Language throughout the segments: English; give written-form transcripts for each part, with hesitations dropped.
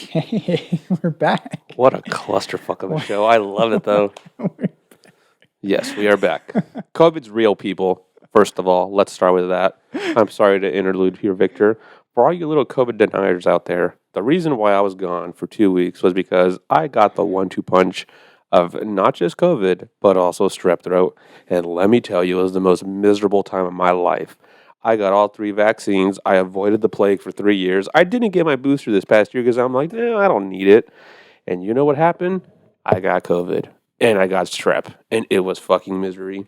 Hey, we're back. What a clusterfuck of a show. I love it, though. Yes, we are back. COVID's real, people. First of all, let's start with that. I'm sorry to interlude here, Victor. For all you little COVID deniers out there, the reason why I was gone for 2 weeks was because I got the 1-2 punch of not just COVID, but also strep throat. And let me tell you, it was the most miserable time of my life. I got all 3 vaccines. I avoided the plague for 3 years. I didn't get my booster this past year because I'm like, I don't need it. And you know what happened? I got COVID and I got strep, and it was fucking misery.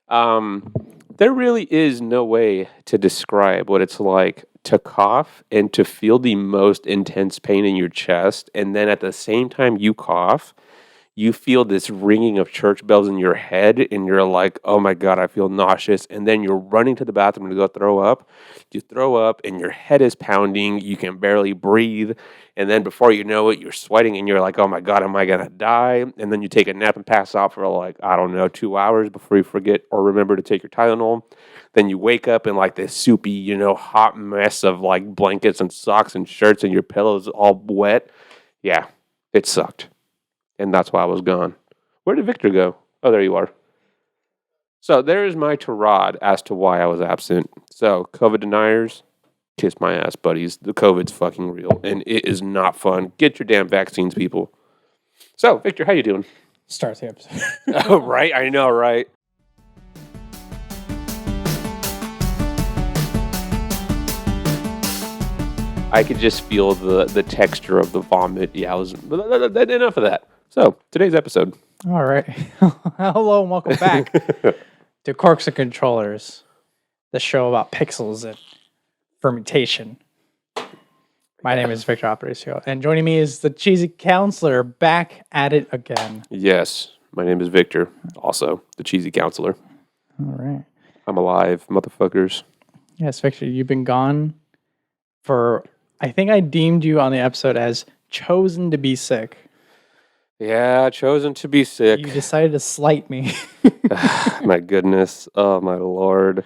There really is no way to describe what it's like to cough and to feel the most intense pain in your chest, and then at the same time you cough, you feel this ringing of church bells in your head, and you're like, oh my God, I feel nauseous. And then you're running to the bathroom to go throw up. You throw up, and your head is pounding. You can barely breathe. And then before you know it, you're sweating, and you're like, oh my God, am I going to die? And then you take a nap and pass out for 2 hours before you forget or remember to take your Tylenol. Then you wake up in like this soupy, hot mess of like blankets and socks and shirts, and your pillows all wet. Yeah, it sucked. And that's why I was gone. Where did Victor go? Oh, there you are. So there is my tirade as to why I was absent. So, COVID deniers, kiss my ass, buddies. The COVID's fucking real, and it is not fun. Get your damn vaccines, people. So, Victor, how you doing? Start the episode. Oh, right? I know, right? I could just feel the texture of the vomit. Yeah, enough of that. So, today's episode. All right. Hello and welcome back to Corks and Controllers, the show about pixels and fermentation. My name is Victor Aparicio, and joining me is the cheesy counselor back at it again. Yes, my name is Victor, also the cheesy counselor. All right. I'm alive, motherfuckers. Yes, Victor, you've been gone for, I think I deemed you on the episode as chosen to be sick. Yeah, chosen to be sick. You decided to slight me. My goodness. Oh, my Lord.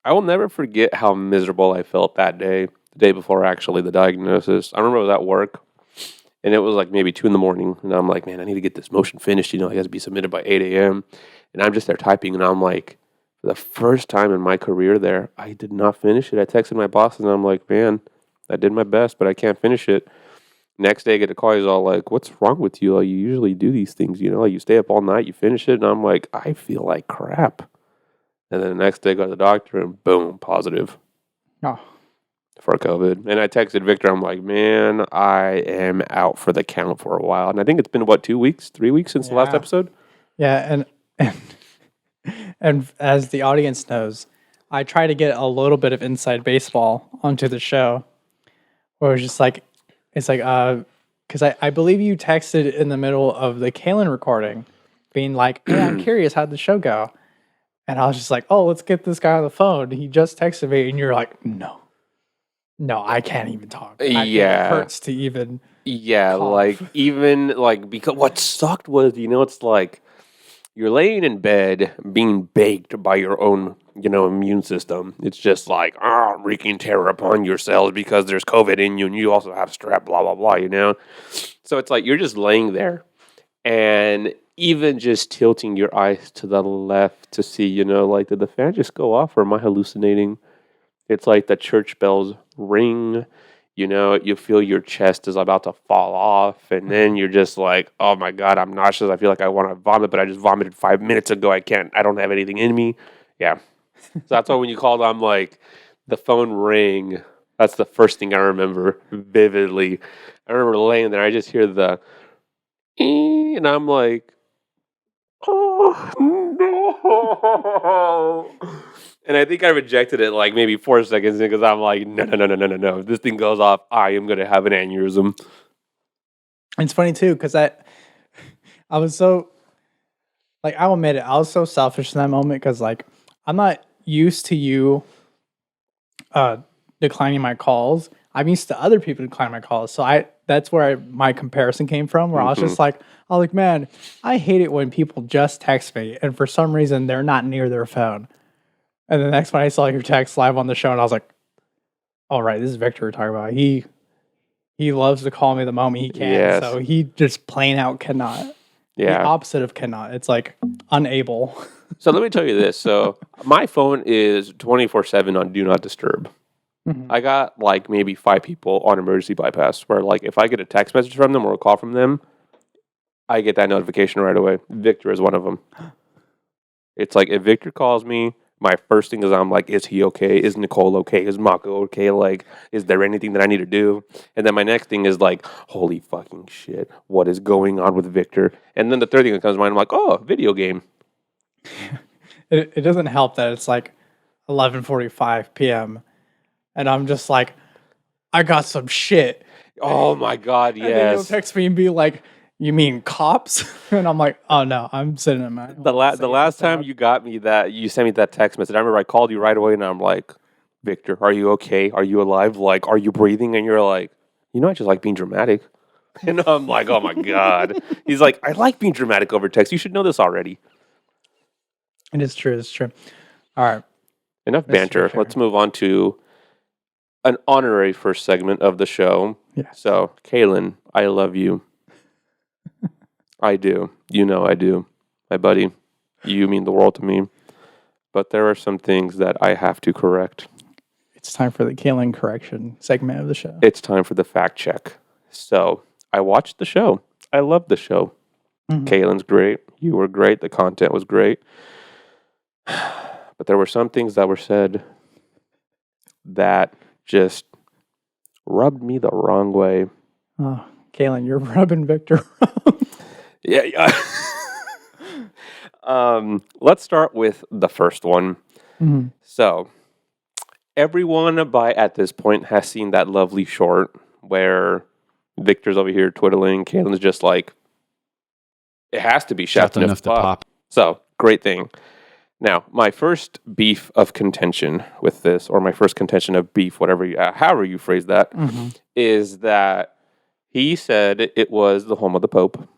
I will never forget how miserable I felt that day, the day before actually the diagnosis. I remember I was at work, and it was like maybe 2 a.m, and I'm like, man, I need to get this motion finished. It has to be submitted by 8 a.m., and I'm just there typing, and I'm like, for the first time in my career there, I did not finish it. I texted my boss, and I'm like, man, I did my best, but I can't finish it. Next day, I get a call. He's all like, what's wrong with you? You usually do these things, you stay up all night, you finish it. And I'm like, I feel like crap. And then the next day, I go to the doctor, and boom, positive for COVID. And I texted Victor. I'm like, man, I am out for the count for a while. And I think it's been, 2 weeks, 3 weeks since the last episode? Yeah, and as the audience knows, I try to get a little bit of inside baseball onto the show, where it's just like, because I believe you texted in the middle of the Kaelyn recording, being like, hey, I'm curious, how'd the show go? And I was just like, oh, let's get this guy on the phone. He just texted me, and you're like, no, I can't even talk. It hurts to even cough. Because what sucked was, it's like, you're laying in bed being baked by your own, immune system. It's just like, wreaking terror upon your cells because there's COVID in you and you also have strep, blah, blah, blah, So it's like you're just laying there and even just tilting your eyes to the left to see, did the fan just go off or am I hallucinating? It's like the church bells ring. You feel your chest is about to fall off, and then you're just like, oh my God, I'm nauseous. I feel like I want to vomit, but I just vomited 5 minutes ago. I don't have anything in me. Yeah. So that's why when you called, I'm like, the phone rang. That's the first thing I remember vividly. I remember laying there. I just hear the, and I'm like, oh, no. And I think I rejected it like maybe 4 seconds because I'm like, no. If this thing goes off, I am going to have an aneurysm. It's funny too, because I was so, I'll admit it, I was so selfish in that moment because I'm not used to you declining my calls. I'm used to other people declining my calls. So that's where my comparison came from, where I was just like, man, I hate it when people just text me and for some reason they're not near their phone. And the next one I saw your text live on the show, and I was like, all right, this is Victor we're talking about. He he loves to call me the moment he can. Yes. So he just plain out cannot. The Yeah. opposite of cannot. It's like unable. So let me tell you this. So my phone is 24/7 on Do Not Disturb. Mhm. I got like maybe 5 people on emergency bypass where like if I get a text message from them or a call from them, I get that notification right away. Victor is one of them. It's like if Victor calls me, my first thing is I'm like, is he okay? Is Nicole okay? Is Mako okay? Like, is there anything that I need to do? And then my next thing is like, holy fucking shit, what is going on with Victor? And then the third thing that comes to mind, I'm like, oh, video game. It doesn't help that it's like 11:45 p.m. and I'm just like, I got some shit. Oh my God, And then he'll yes. text me and be like, you mean cops? And I'm like, oh no, I'm sitting in my The last time you got me that, you sent me that text message, I remember I called you right away and I'm like, Victor, are you okay? Are you alive? Like, are you breathing? And you're like, I just like being dramatic. And I'm like, oh my God. He's like, I like being dramatic over text. You should know this already. It is true. It's true. All right. Enough Mr. banter. Victor. Let's move on to an honorary first segment of the show. Yeah. So, Kaelyn, I love you. I do. You know I do. My buddy, you mean the world to me. But there are some things that I have to correct. It's time for the Kaelyn correction segment of the show. It's time for the fact check. So, I watched the show. I loved the show. Mhm. Kaelyn's great. You were great. The content was great. But there were some things that were said that just rubbed me the wrong way. Oh, Kaelyn, you're rubbing Victor wrong. Yeah. Let's start with the first one. Mhm. So, everyone at this point has seen that lovely short where Victor's over here twiddling. Kaelyn's just like, it has to be Chateau enough to pop. So, great thing. Now, my first beef of contention with this, or my first contention of beef, however you phrase that, is that he said it was the home of the Pope,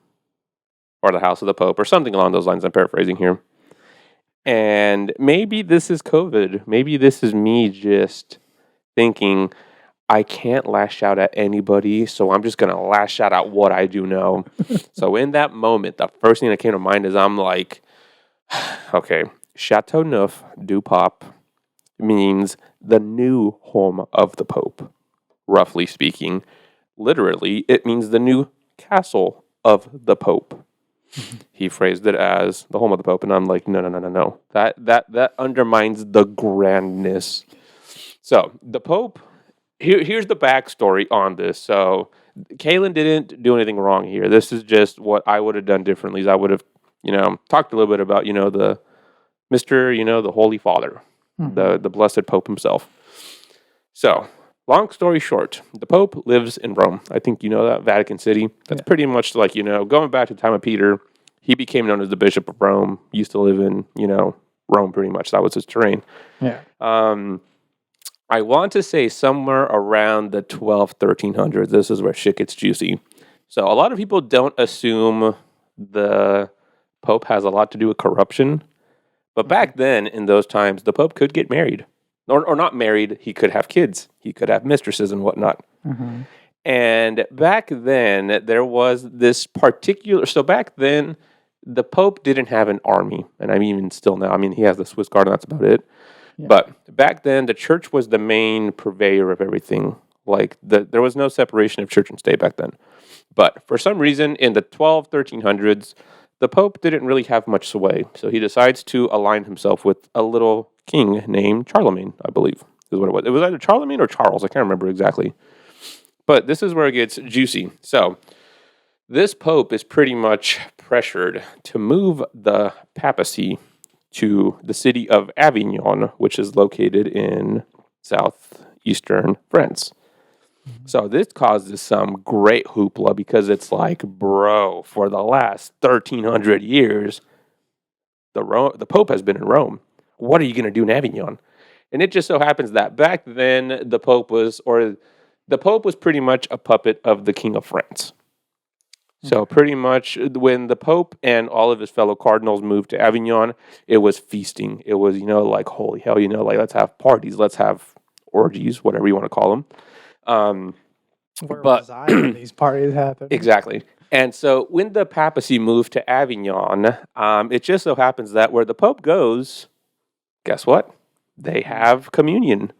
or the house of the Pope, or something along those lines. I'm paraphrasing here. And maybe this is COVID. Maybe this is me just thinking, I can't lash out at anybody, so I'm just going to lash out at what I do know. So in that moment, the first thing that came to mind is I'm like, okay, Chateau Neuf du Pape means the new home of the Pope, roughly speaking. Literally, it means the new castle of the Pope. He phrased it as the home of the Pope, and I'm like, no. That undermines the grandness. So the Pope, here's the backstory on this. So Kaelyn didn't do anything wrong here. This is just what I would have done differently. Is I would have, talked a little bit about, the the Holy Father, the blessed Pope himself. So, long story short, the Pope lives in Rome. I think you know that, Vatican City. That's pretty much like, going back to the time of Peter, he became known as the Bishop of Rome, used to live in, Rome pretty much. That was his terrain. Yeah. I want to say somewhere around the 1300s. This is where shit gets juicy. So a lot of people don't assume the Pope has a lot to do with corruption. But back then, in those times, the Pope could get married. Or not married, he could have kids. He could have mistresses and whatnot. And back then, there was this particular... So back then, the Pope didn't have an army. And I mean, even still now. I mean, he has the Swiss Guard and that's about it. Yeah. But back then, the church was the main purveyor of everything. Like, there was no separation of church and state back then. But for some reason, in the 1300s, the Pope didn't really have much sway. So he decides to align himself with a little king named Charlemagne, I believe, is what it was. It was either Charlemagne or Charles. I can't remember exactly. But this is where it gets juicy. So this Pope is pretty much pressured to move the papacy to the city of Avignon, which is located in southeastern France. So this causes some great hoopla because it's like, bro, for the last 1,300 years, the Pope has been in Rome. What are you going to do in Avignon? And it just so happens that back then the Pope was pretty much a puppet of the King of France. So pretty much when the Pope and all of his fellow cardinals moved to Avignon, it was feasting. It was, like, holy hell, like, let's have parties, let's have orgies, whatever you want to call them. Where But was I when these parties happened? exactly. And so when the papacy moved to Avignon, it just so happens that where the Pope goes, guess what? They have communion,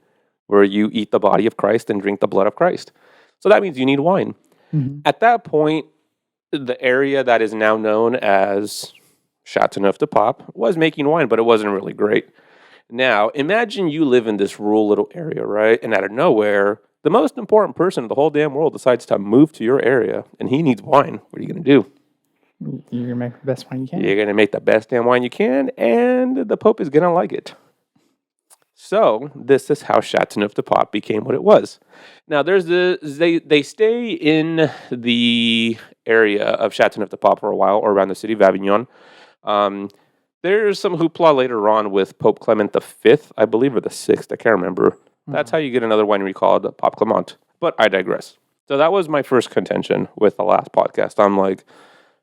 where you eat the body of Christ and drink the blood of Christ. So that means you need wine. Mm-hmm. At that point, the area that is now known as Châteauneuf-du-Pape was making wine, but it wasn't really great. Now, imagine you live in this rural little area, right? And out of nowhere, the most important person in the whole damn world decides to move to your area, and he needs wine. What are you going to do? You're going to make the best wine you can. You're going to make the best damn wine you can, and the Pope is going to like it. So, this is how Châteauneuf-du-Pape became what it was. Now, they stay in the area of Châteauneuf-du-Pape for a while, or around the city of Avignon. There's some hoopla later on with Pope Clement V, I believe, or the 6th, I can't remember. That's how you get another winery called Pape Clement. But I digress. So that was my first contention with the last podcast. I'm like,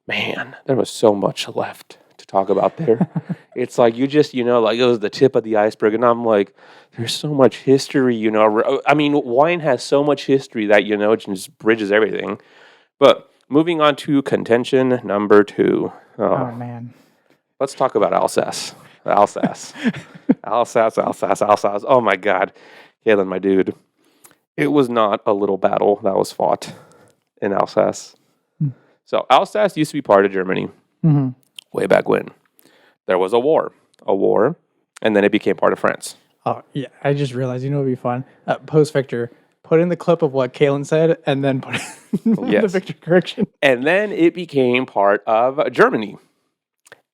man, there was so much left to talk about there. It's like you just, like it was the tip of the iceberg. And I'm like, there's so much history, I mean, wine has so much history that, it just bridges everything. But moving on to contention number 2. Oh man. Let's talk about Alsace. Alsace. Oh my God. Kaelyn, my dude. It was not a little battle that was fought in Alsace. So Alsace used to be part of Germany way back when. There was a war, and then it became part of France. Oh, yeah. I just realized, what would be fun? Post Victor, put in the clip of what Kaelyn said, and then put in the Victor correction. And then it became part of Germany.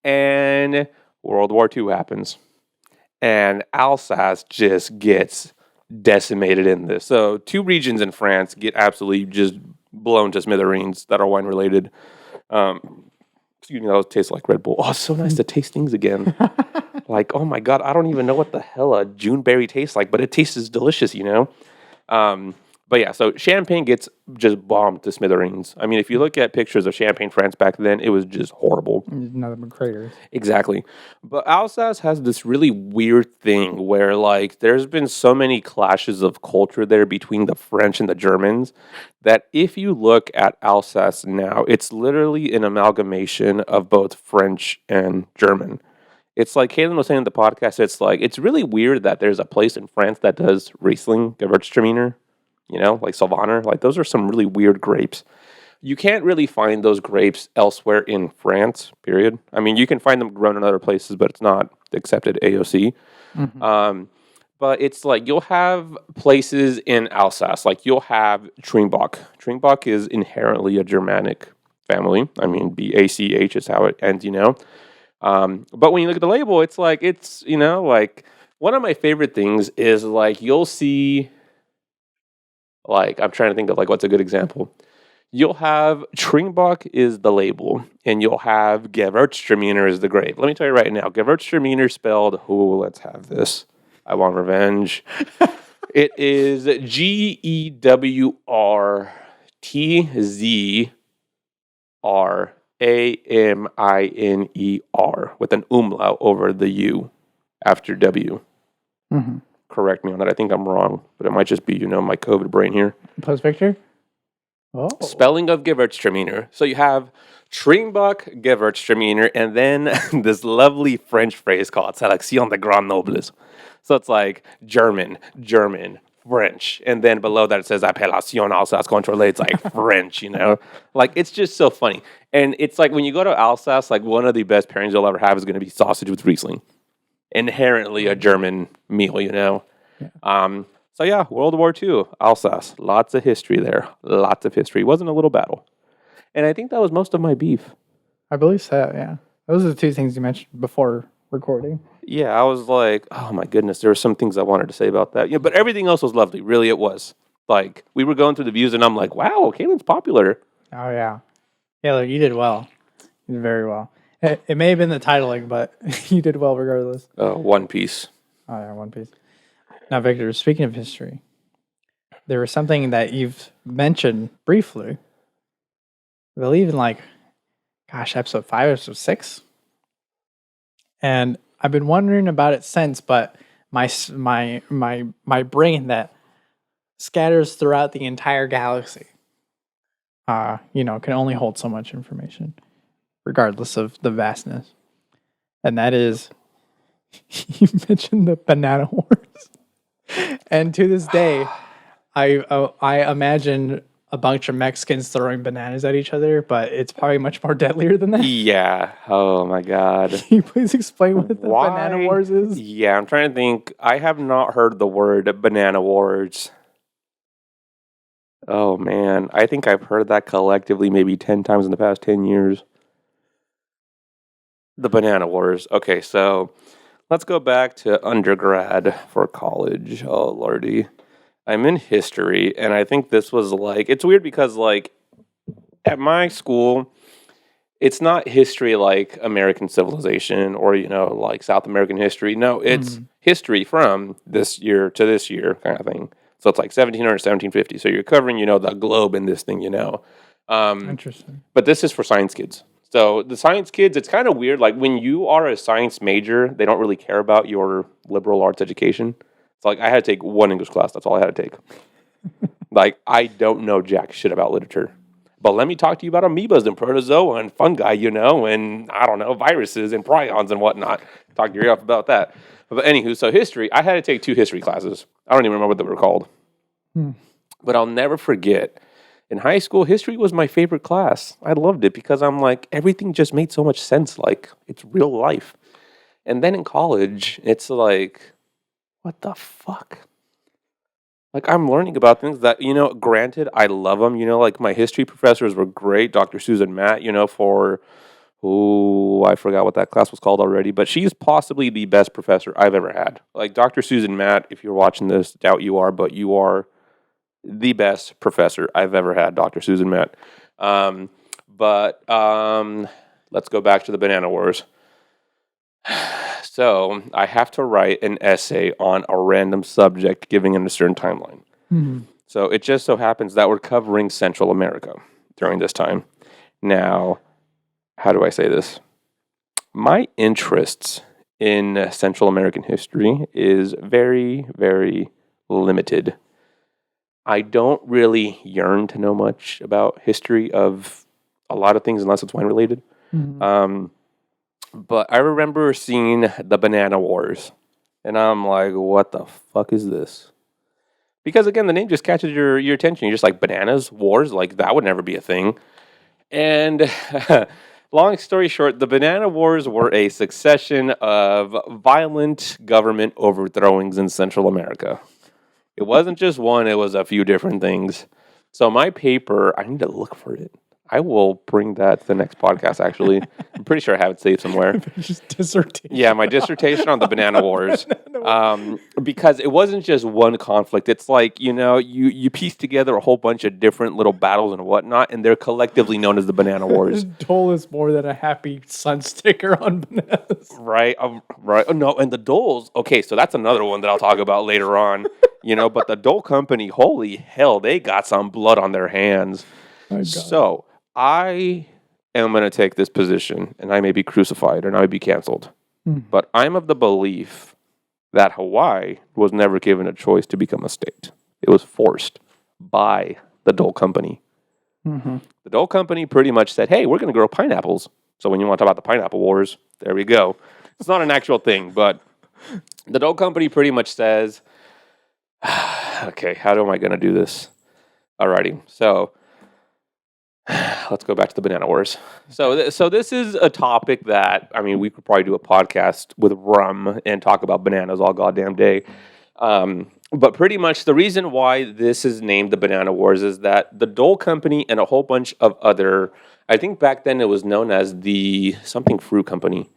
And World War II happens. And Alsace just gets decimated in this. So 2 regions in France get absolutely just blown to smithereens that are wine related. Excuse me, that tastes like Red Bull. Oh, it's so nice to taste things again. Like, oh my God, I don't even know what the hell a June berry tastes like, but it tastes delicious, But yeah, so Champagne gets just bombed to smithereens. I mean, if you look at pictures of Champagne, France back then, it was just horrible. Nothing but craters. Exactly. But Alsace has this really weird thing where, there's been so many clashes of culture there between the French and the Germans that if you look at Alsace now, it's literally an amalgamation of both French and German. It's like Kaelyn was saying in the podcast, it's really weird that there's a place in France that does Riesling, Gewürztraminer, like Sylvaner. Like, those are some really weird grapes. You can't really find those grapes elsewhere in France, period. I mean, you can find them grown in other places, but it's not accepted AOC. But it's like you'll have places in Alsace, like you'll have Trimbach. Trimbach is inherently a Germanic family. I mean, B-A-C-H is how it ends, But when you look at the label, it's like, one of my favorite things is, you'll see, I'm trying to think of, what's a good example. You'll have Trimbach is the label, and you'll have Gewürztraminer is the grape. Let me tell you right now, Gewürztraminer spelled, let's have this. I want revenge. It is Gewürztraminer with an umlaut over the U after W. Correct me on that. I think I'm wrong, but it might just be, my COVID brain here. Post Victor? Oh. Spelling of Gewürztraminer. So you have Trimbach, Gewürztraminer, and then this lovely French phrase called Sélection de Grand Nobles. So it's like German, French, and then below that it says Appellation Alsace Contrôlée. It's like French, it's just so funny. And it's like when you go to Alsace, one of the best pairings you'll ever have is going to be sausage with Riesling. Inherently a German meal, Yeah. So yeah, World War II, Alsace, lots of history there. Lots of history. It wasn't a little battle. And I think that was most of my beef. I believe so, yeah. Those are the 2 things you mentioned before recording. Yeah, I was like, oh my goodness, there were some things I wanted to say about that. But everything else was lovely. Really, it was. We were going through the views and I'm like, wow, Kaelyn's popular. Oh, yeah. Yeah, look, you did well. You did very well. It may have been the titling, but you did well regardless. One Piece. Oh, yeah, One Piece. Now, Victor, speaking of history, there was something that you've mentioned briefly. I believe in episode 5, episode 6. And I've been wondering about it since, but my brain that scatters throughout the entire galaxy. Can only hold so much information, regardless of the vastness. And that is, you mentioned the banana wars, and to this day, I imagine a bunch of Mexicans throwing bananas at each other, but it's probably much more deadlier than that. Yeah. Oh my God. Can you please explain what the banana wars is? Yeah, I'm trying to think. I have not heard the word banana wars. Oh man, I think I've heard that collectively maybe 10 times in the past 10 years. The banana wars. Okay, so let's go back to undergrad for college. Oh lordy. I'm in history, and I think this was it's weird because at my school, it's not history like American civilization or, South American history. No, it's history from this year to this year kind of thing. So it's like 1700, 1750. So you're covering, the globe in this thing, Interesting. But this is for science kids. So the science kids, it's kind of weird. Like when you are a science major, they don't really care about your liberal arts education. So I had to take one English class. That's all I had to take. I don't know jack shit about literature. But let me talk to you about amoebas and protozoa and fungi, and I don't know, viruses and prions and whatnot. Talk your ear off about that. But anywho, so history, I had to take 2 history classes. I don't even remember what they were called. But I'll never forget, in high school, history was my favorite class. I loved it because I'm everything just made so much sense. It's real life. And then in college, it's what the fuck? I'm learning about things that, granted, I love them. My history professors were great. Dr. Susan Matt, I forgot what that class was called already, but she's possibly the best professor I've ever had. Dr. Susan Matt, if you're watching this, doubt you are, but you are the best professor I've ever had, Dr. Susan Matt. Let's go back to the banana wars. So I have to write an essay on a random subject giving in a certain timeline. So it just so happens that we're covering Central America during this time. Now, how do I say this? My interests in Central American history is very, very limited. I don't really yearn to know much about history of a lot of things unless it's wine related. But I remember seeing the banana wars, and I'm like, what the fuck is this? Because again, the name just catches your attention. You're just like, bananas, wars, that would never be a thing. And long story short, the banana wars were a succession of violent government overthrowings in Central America. It wasn't just one, it was a few different things. So my paper, I need to look for it. I will bring that to the next podcast, actually. I'm pretty sure I have it saved somewhere. Just dissertation. Yeah, my dissertation on the banana wars. Because it wasn't just one conflict. It's you piece together a whole bunch of different little battles and whatnot, and they're collectively known as the banana wars. Dole is more than a happy sun sticker on bananas. Right, right. Oh, no, and the Doles, okay, so that's another one that I'll talk about later on. But the Dole Company, holy hell, they got some blood on their hands. So I am going to take this position, and I may be crucified, and I may be canceled. But I'm of the belief that Hawaii was never given a choice to become a state. It was forced by the Dole Company. The Dole Company pretty much said, hey, we're going to grow pineapples. So when you want to talk about the pineapple wars, there we go. It's not an actual thing, but the Dole Company pretty much says, okay, how am I going to do this? Alrighty, so let's go back to the banana wars. So this is a topic that, we could probably do a podcast with rum and talk about bananas all goddamn day. But pretty much the reason why this is named the Banana Wars is that the Dole Company and a whole bunch of other, I think back then it was known as the something fruit company.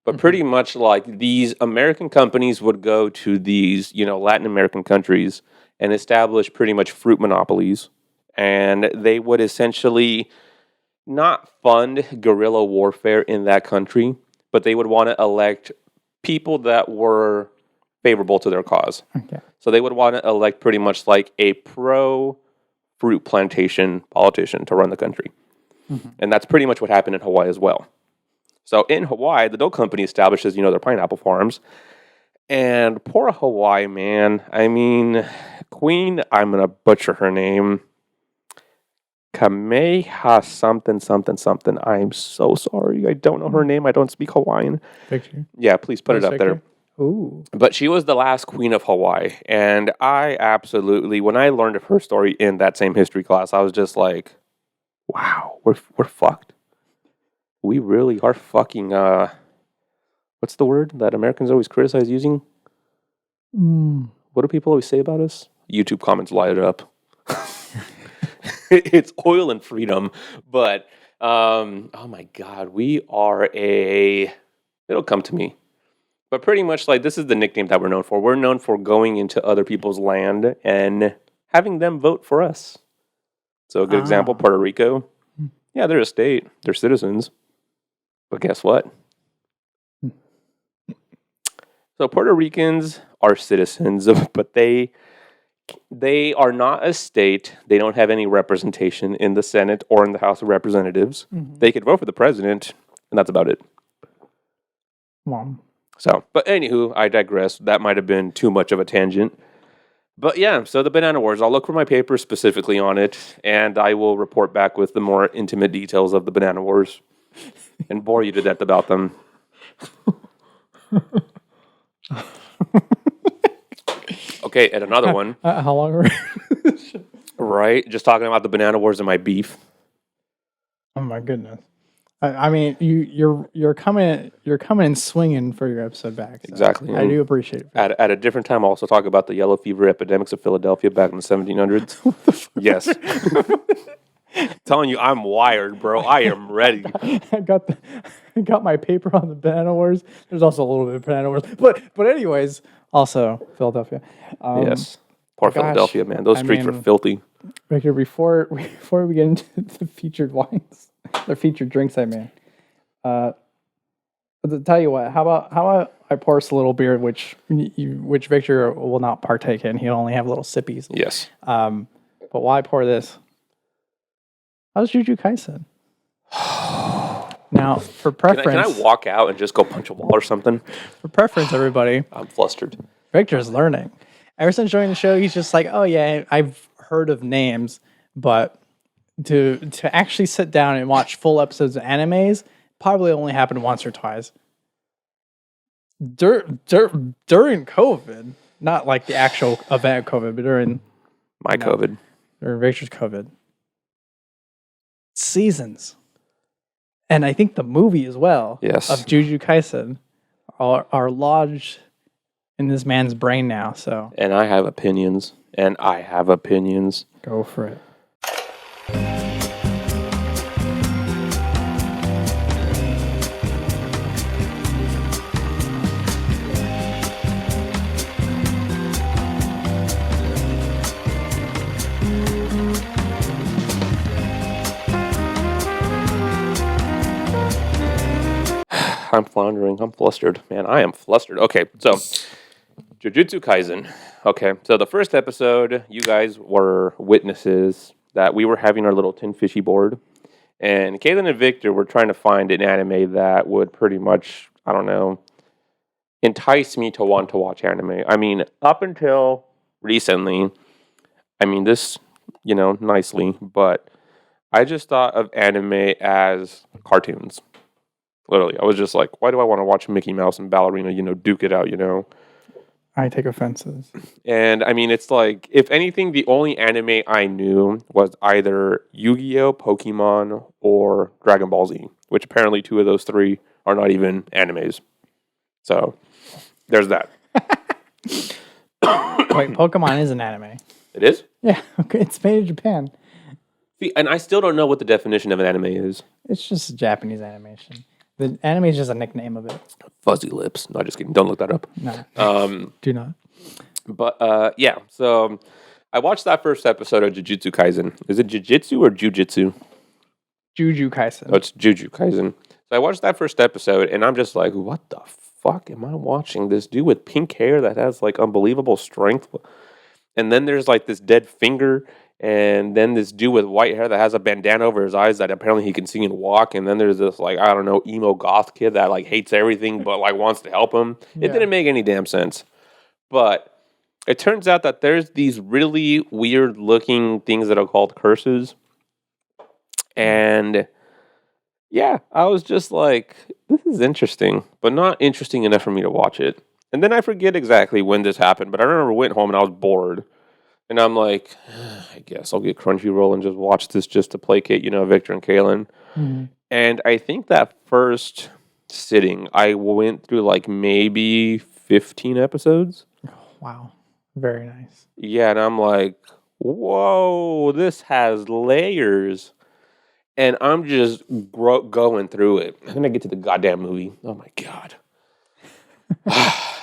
But pretty much these American companies would go to these, Latin American countries and establish pretty much fruit monopolies. And they would essentially not fund guerrilla warfare in that country, but they would want to elect people that were favorable to their cause. Okay. So they would want to elect pretty much a pro-fruit plantation politician to run the country. And that's pretty much what happened in Hawaii as well. So in Hawaii, the Dole Company establishes, their pineapple farms. And poor Hawaii, man. I mean, Queen, I'm going to butcher her name. Kameha something, something, something. I'm so sorry. I don't know her name. I don't speak Hawaiian. Picture. Yeah, please put it up there. Ooh. But she was the last queen of Hawaii. And I absolutely, when I learned of her story in that same history class, I was just like, wow, we're fucked. We really are fucking, what's the word that Americans always criticize using? What do people always say about us? YouTube comments light it up. It's oil and freedom. But, oh my God, we are it'll come to me. But pretty much like this is the nickname that we're known for. We're known for going into other people's land and having them vote for us. So a good example, Puerto Rico. Yeah, they're a state. They're citizens. But guess what? So Puerto Ricans are citizens, but they are not a state. They don't have any representation in the Senate or in the House of Representatives. They could vote for the president, and that's about it. Mom. So, but anywho, I digress. That might have been too much of a tangent. But yeah, so the Banana Wars, I'll look for my paper specifically on it, and I will report back with the more intimate details of the Banana Wars and bore you to death about them. Okay, and another one. How long are we? Right, just talking about the Banana Wars and my beef. Oh my goodness. I mean, you're coming in swinging for your episode back. So Exactly. I do appreciate it. At a different time, I'll also talk about the yellow fever epidemics of Philadelphia back in the 1700s. Yes. Telling you, I'm wired, bro. I am ready. I got my paper on the Banana Wars. There's also a little bit of Banana Wars, but anyways, also Philadelphia. Yes. Poor Philadelphia, man. Those streets were filthy. Victor, before we get into the featured wines, the featured drinks, I mean, but to tell you what, how about I pour us a little beer, which Victor will not partake in. He'll only have little sippies. Yes. But while I pour this, how's Juju Kaisen? Now, for preference, can I walk out and just go punch a wall or something? For preference, everybody, I'm flustered. Victor's learning. Ever since joining the show, he's just like, oh yeah, I've heard of names, but to actually sit down and watch full episodes of animes probably only happened once or twice. During COVID, not like the actual event of COVID, but during COVID. During Victor's COVID. Seasons. And I think the movie as well, yes, of Juju Kaisen are lodged in this man's brain now. So, and I have opinions. Go for it. I'm floundering. I'm flustered. Man, I am flustered. Okay, so Jujutsu Kaisen. Okay, so the first episode, you guys were witnesses that we were having our little tin fishy board. And Kaelyn and Victor were trying to find an anime that would pretty much, I don't know, entice me to want to watch anime. I mean, up until recently, I mean this, nicely, but I just thought of anime as cartoons. Literally, I was just like, why do I want to watch Mickey Mouse and Ballerina, duke it out, I take offenses. And I mean, it's like, if anything, the only anime I knew was either Yu-Gi-Oh!, Pokemon, or Dragon Ball Z, which apparently 2 of those 3 are not even animes. So, there's that. Wait, Pokemon is an anime. It is? Yeah, okay, it's made in Japan. See, and I still don't know what the definition of an anime is. It's just Japanese animation. The anime is just a nickname of it. Fuzzy lips. No, just kidding. Don't look that up. No. Do not. But, yeah. So, I watched that first episode of Jujutsu Kaisen. Is it Jujutsu or Jujutsu? Juju Kaisen. Oh, it's Juju Kaisen. So, I watched that first episode, and I'm just like, what the fuck am I watching? This dude with pink hair that has, like, unbelievable strength. And then there's, like, this dead finger, And then this dude with white hair that has a bandana over his eyes that apparently he can see and walk. And then there's this, like, I don't know, emo goth kid that, like, hates everything but, like, wants to help him. It didn't make any damn sense. But it turns out that there's these really weird-looking things that are called curses. And, yeah, I was just like, this is interesting, but not interesting enough for me to watch it. And then I forget exactly when this happened, but I remember I went home and I was bored. And I'm like, I guess I'll get Crunchyroll and just watch this just to placate, Victor and Kaelyn. Mm-hmm. And I think that first sitting, I went through like maybe 15 episodes. Wow. Very nice. Yeah, and I'm like, whoa, this has layers. And I'm just going through it. And then I get to the goddamn movie. Oh my God.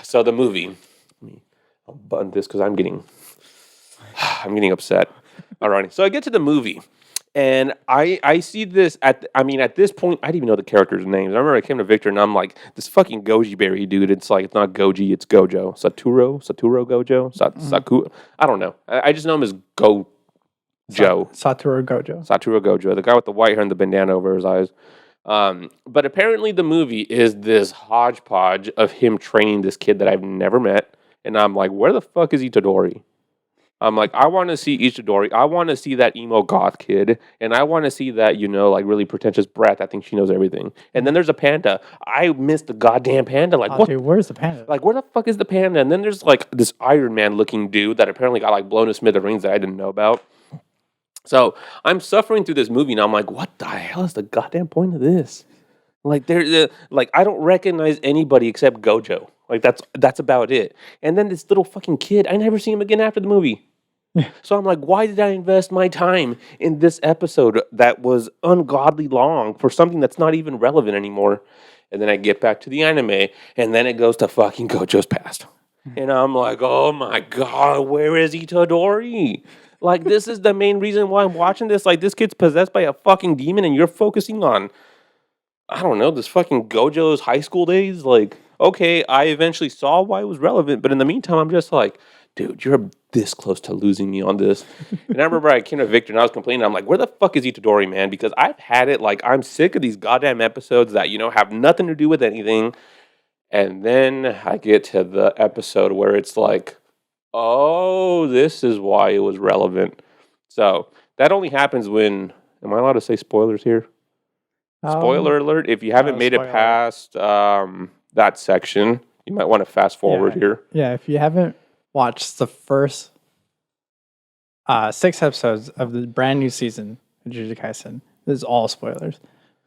So the movie. I'll button this because I'm getting upset. Alrighty. So I get to the movie. And I see this at this point, I didn't even know the characters' names. I remember I came to Victor and I'm like, this fucking Goji Berry dude, it's like, it's not Goji, it's Gojo. Satoru Gojo? Saku? I don't know. I just know him as Gojo. Satoru Gojo. The guy with the white hair and the bandana over his eyes. But apparently the movie is this hodgepodge of him training this kid that I've never met. And I'm like, where the fuck is Itadori? I'm like, I want to see Itadori. I want to see that emo goth kid. And I want to see that, like really pretentious brat that thinks she knows everything. And then there's a panda. I missed the goddamn panda. Like, what? Dude, where's the panda? Like, where the fuck is the panda? And then there's like this Iron Man looking dude that apparently got like blown to smithereens that I didn't know about. So I'm suffering through this movie and I'm like, what the hell is the goddamn point of this? Like, I don't recognize anybody except Gojo. Like, that's about it. And then this little fucking kid, I never see him again after the movie. So I'm like, why did I invest my time in this episode that was ungodly long for something that's not even relevant anymore? And then I get back to the anime, and then it goes to fucking Gojo's past. And I'm like, oh my God, where is Itadori? Like, this is the main reason why I'm watching this. Like, this kid's possessed by a fucking demon, and you're focusing on, I don't know, this fucking Gojo's high school days. Like, okay, I eventually saw why it was relevant, but in the meantime, I'm just like, dude, you're this close to losing me on this. And I remember I came to Victor and I was complaining. I'm like, where the fuck is Itadori, man? Because I've had it. Like, I'm sick of these goddamn episodes that, have nothing to do with anything. And then I get to the episode where it's like, oh, this is why it was relevant. So that only happens when, am I allowed to say spoilers here? Spoiler alert. If you haven't made it past that section, you might want to fast forward here. Yeah, if you haven't watched the first 6 episodes of the brand new season of Jujutsu Kaisen, this is all spoilers.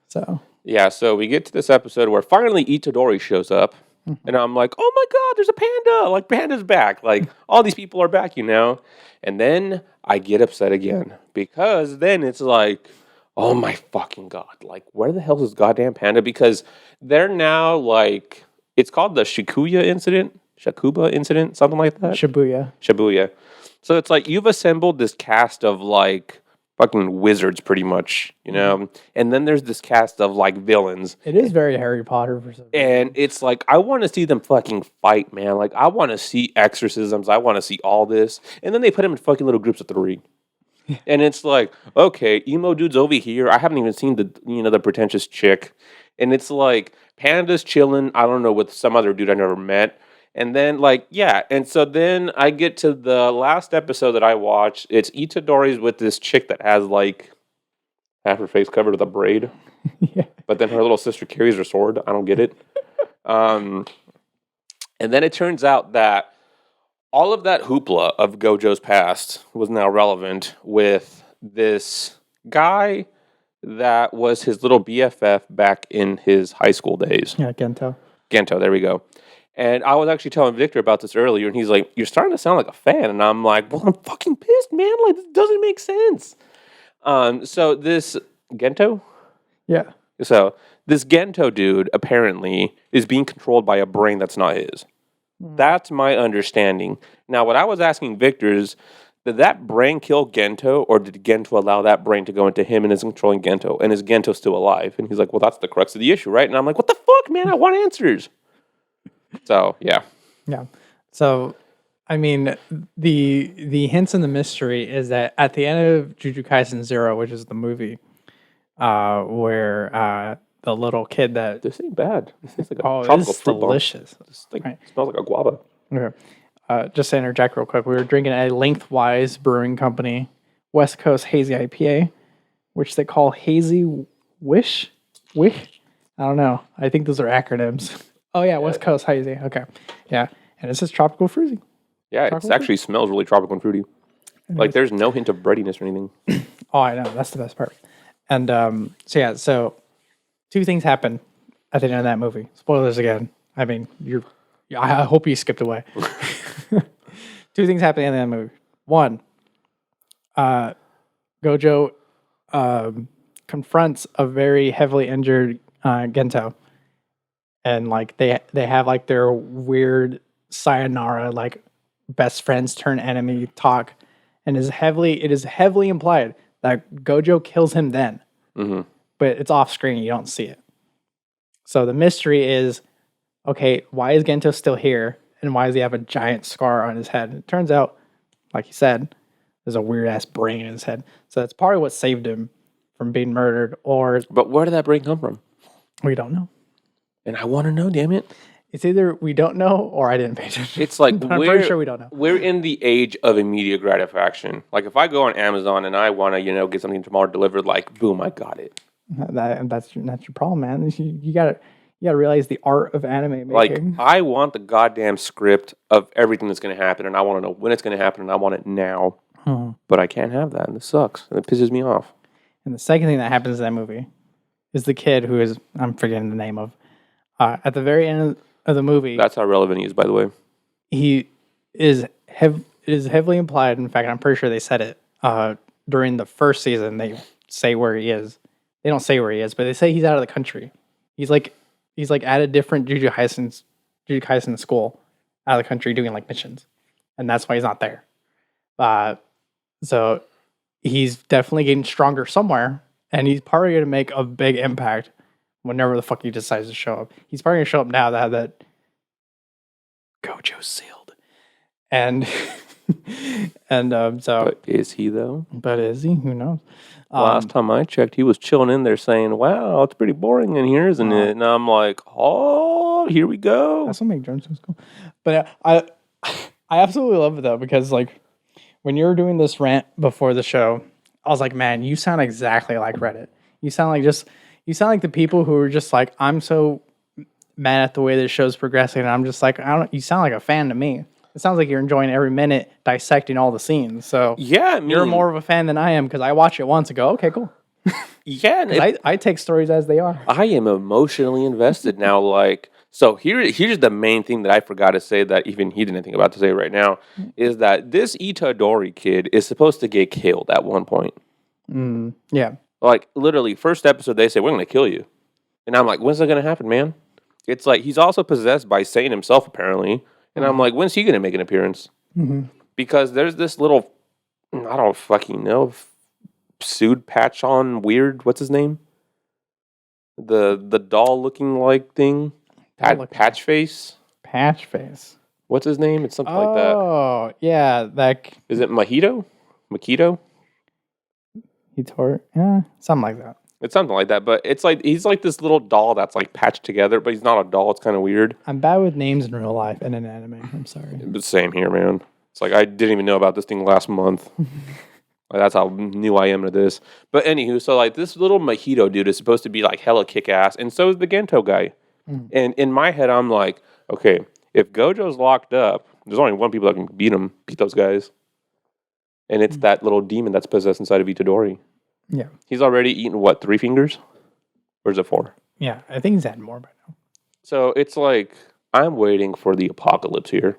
So yeah, so we get to this episode where finally Itadori shows up, and I'm like, oh my God, there's a panda! Like, panda's back. Like, all these people are back, And then I get upset again, because then it's like, oh my fucking God, like, where the hell is this goddamn panda? Because they're now, like, it's called the Shakuba incident, something like that. Shibuya. So it's like you've assembled this cast of like fucking wizards, pretty much, And then there's this cast of like villains. It is very Harry Potter for some reason. And it's like I want to see them fucking fight, man. Like I want to see exorcisms. I want to see all this. And then they put them in fucking little groups of 3. And it's like, okay, emo dude's over here. I haven't even seen the the pretentious chick. And it's like Panda's chilling, I don't know, with some other dude I never met. And then, like, yeah. And so then I get to the last episode that I watched. It's Itadori's with this chick that has, like, half her face covered with a braid. Yeah. But then her little sister carries her sword. I don't get it. And then it turns out that all of that hoopla of Gojo's past was now relevant with this guy that was his little BFF back in his high school days. Yeah, Gento, there we go. And I was actually telling Victor about this earlier, and he's like, you're starting to sound like a fan. And I'm like, well, I'm fucking pissed, man. Like, this doesn't make sense. So this Gento? Yeah. So this Gento dude apparently is being controlled by a brain that's not his. That's my understanding. Now, what I was asking Victor is, did that brain kill Gento, or did Gento allow that brain to go into him and is controlling Gento? And is Gento still alive? And he's like, well, that's the crux of the issue, right? And I'm like, what the fuck, man? I want answers. So, yeah. Yeah. So I mean, the hints and the mystery is that at the end of Juju Kaisen 0, which is the movie, where the little kid that This ain't bad. This tastes like a oh, tropical it's fruit bomb. delicious. This like Right. smells like a guava. Okay. Just to interject real quick, we were drinking a Lengthwise Brewing Company West Coast Hazy IPA, which they call Hazy Wish. I don't know. I think those are acronyms. Oh yeah, West Coast Hazy. Okay, yeah, and it says tropical fruity. Yeah, it actually smells really tropical and fruity. Like there's no hint of breadiness or anything. Oh, I know. That's the best part. And so two things happen at the end of that movie. Spoilers again. I mean, I hope you skipped away. Two things happen at the end of that movie. One, Gojo confronts a very heavily injured Gento, and like they have like their weird sayonara, like best friends turn enemy talk, and it is heavily implied that Gojo kills him then, but it's off screen, you don't see it. So the mystery is, okay, why is Gento still here, and why does he have a giant scar on his head? And it turns out, like you said, there's a weird ass brain in his head. So that's probably what saved him from being murdered, or But where did that brain come from? we don't know. And I want to know, damn it. It's either we don't know or I didn't pay attention. It's like I'm pretty sure we don't know. We're in the age of immediate gratification. Like if I go on Amazon and I want to, get something tomorrow delivered, like boom, I got it. That's your problem, man. You gotta realize the art of anime Like making. I want the goddamn script of everything that's going to happen, and I want to know when it's going to happen, and I want it now. But I can't have that, and it sucks, and it pisses me off. And the second thing that happens in that movie is the kid who is, I'm forgetting the name of, at the very end of the movie. That's how relevant he is, by the way. He is heavily implied. In fact, I'm pretty sure they said it during the first season. They say where he is. They don't say where he is, but they say he's out of the country. He's like at a different Juju Kaisen school out of the country doing like missions, and that's why he's not there. So he's definitely getting stronger somewhere, and he's probably going to make a big impact whenever the fuck he decides to show up. He's probably going to show up now that Gojo's sealed. And so... But is he, though? But is he? Who knows? Last time I checked, he was chilling in there saying, wow, it's pretty boring in here, isn't it? And I'm like, oh, here we go. That's what makes JUJUTSU cool. But I absolutely love it, though, because, like, when you were doing this rant before the show, I was like, man, you sound exactly like Reddit. You sound like the people who are just like, I'm so mad at the way this show's progressing, and I'm just like, you sound like a fan to me. It sounds like you're enjoying every minute dissecting all the scenes. So yeah, you're more of a fan than I am because I watch it once and go, okay, cool. Yeah, I take stories as they are. I am emotionally invested now. Like, so here's the main thing that I forgot to say that even he didn't think about to say right now is that this Itadori kid is supposed to get killed at one point. Yeah. Like, literally, first episode, they say, we're going to kill you. And I'm like, when's that going to happen, man? It's like, he's also possessed by Satan himself, apparently. And I'm like, when's he going to make an appearance? Because there's this little, I don't fucking know, sued patch on weird, what's his name? The doll-looking like thing? Patch face? Patch face. What's his name? It's something like that. Oh, yeah. Is it Makito? Yeah, something like that. It's something like that, but it's like he's like this little doll that's like patched together, but he's not a doll. It's kind of weird. I'm bad with names in real life and in anime. I'm sorry. But same here, man. It's like I didn't even know about this thing last month. Like, that's how new I am to this. But anywho, so like this little Mojito dude is supposed to be like hella kick ass, and so is the Gento guy. And in my head, I'm like, okay, if Gojo's locked up, there's only one people that can beat those guys, and it's that little demon that's possessed inside of Itadori. Yeah. He's already eaten, what, 3 fingers? Or is it 4? Yeah, I think he's had more by now. So it's like, I'm waiting for the apocalypse here.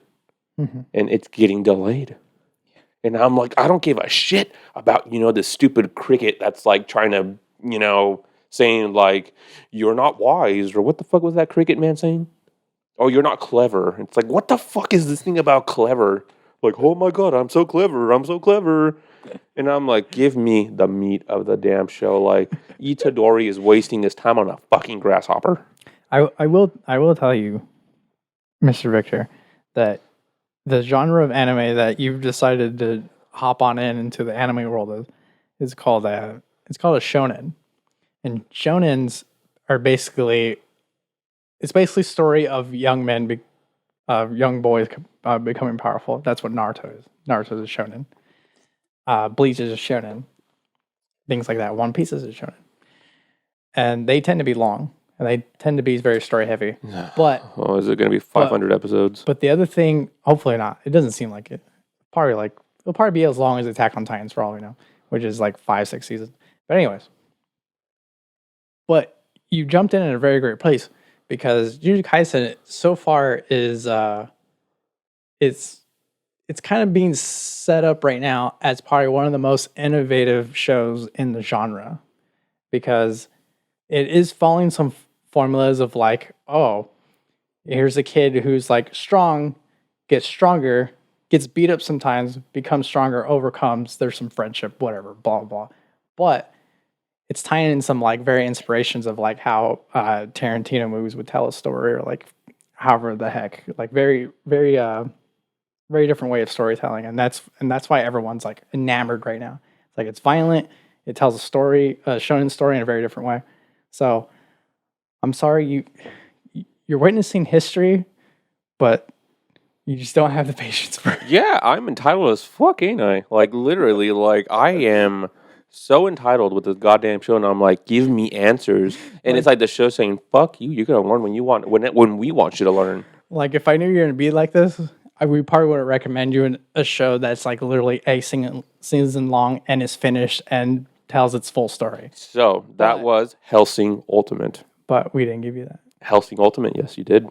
And it's getting delayed. And I'm like, I don't give a shit about, this stupid cricket that's like trying to, saying like, you're not wise. Or what the fuck was that cricket man saying? Oh, you're not clever. It's like, what the fuck is this thing about clever? Like, oh my God, I'm so clever. And I'm like, give me the meat of the damn show. Like, Itadori is wasting his time on a fucking grasshopper. I will tell you, Mr. Victor, that the genre of anime that you've decided to hop on into the anime world is called a shonen. And shonens are basically it's basically a story of young men, young boys becoming powerful. That's what Naruto is. Naruto is a shonen. Bleach is a shonen. Things like that. One Piece is a shonen, and they tend to be long and they tend to be very story heavy. But is it going to be 500 episodes? But the other thing, hopefully not. It doesn't seem like it. It'll probably be as long as Attack on Titans for all we know, which is like 5-6 seasons. But anyways, but you jumped in at a very great place because Jujutsu Kaisen so far is it's kind of being set up right now as probably one of the most innovative shows in the genre because it is following some formulas of like, oh, here's a kid who's like strong, gets stronger, gets beat up sometimes, becomes stronger, overcomes, there's some friendship, whatever, blah, blah. But it's tying in some like very inspirations of like how Tarantino movies would tell a story or like however the heck, like very, very, very different way of storytelling. And that's why everyone's like enamored right now. It's like it's violent. It tells a story, a shonen story in a very different way. So I'm sorry you're witnessing history, but you just don't have the patience for it. Yeah, I'm entitled as fuck, ain't I? Like, literally, like, I am so entitled with this goddamn show, and I'm like, give me answers. And it's like the show saying, fuck you, you're going to learn when you want, when we want you to learn. Like, if I knew you were going to be like this, we probably wouldn't recommend you a show that's like literally a season long and is finished and tells its full story. So, that was Hellsing Ultimate. But we didn't give you that. Hellsing Ultimate, yes, you did.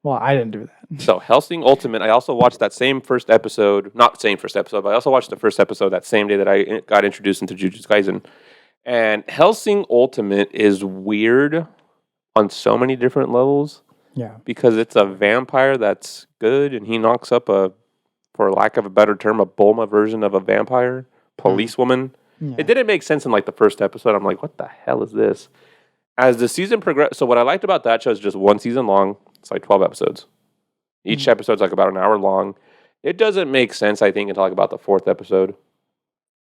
Well, I didn't do that. So, Hellsing Ultimate, I also watched that same first episode, not same first episode, but I also watched the first episode that same day that I got introduced into Jujutsu Kaisen. And Hellsing Ultimate is weird on so many different levels. Yeah. Because it's a vampire that's good, and he knocks up for lack of a better term, a Bulma version of a vampire, policewoman. Yeah. It didn't make sense in like the first episode. I'm like, what the hell is this? As the season progressed, so what I liked about that show is just one season long. It's like 12 episodes. Each episode's like about an hour long. It doesn't make sense, I think, until like about the fourth episode.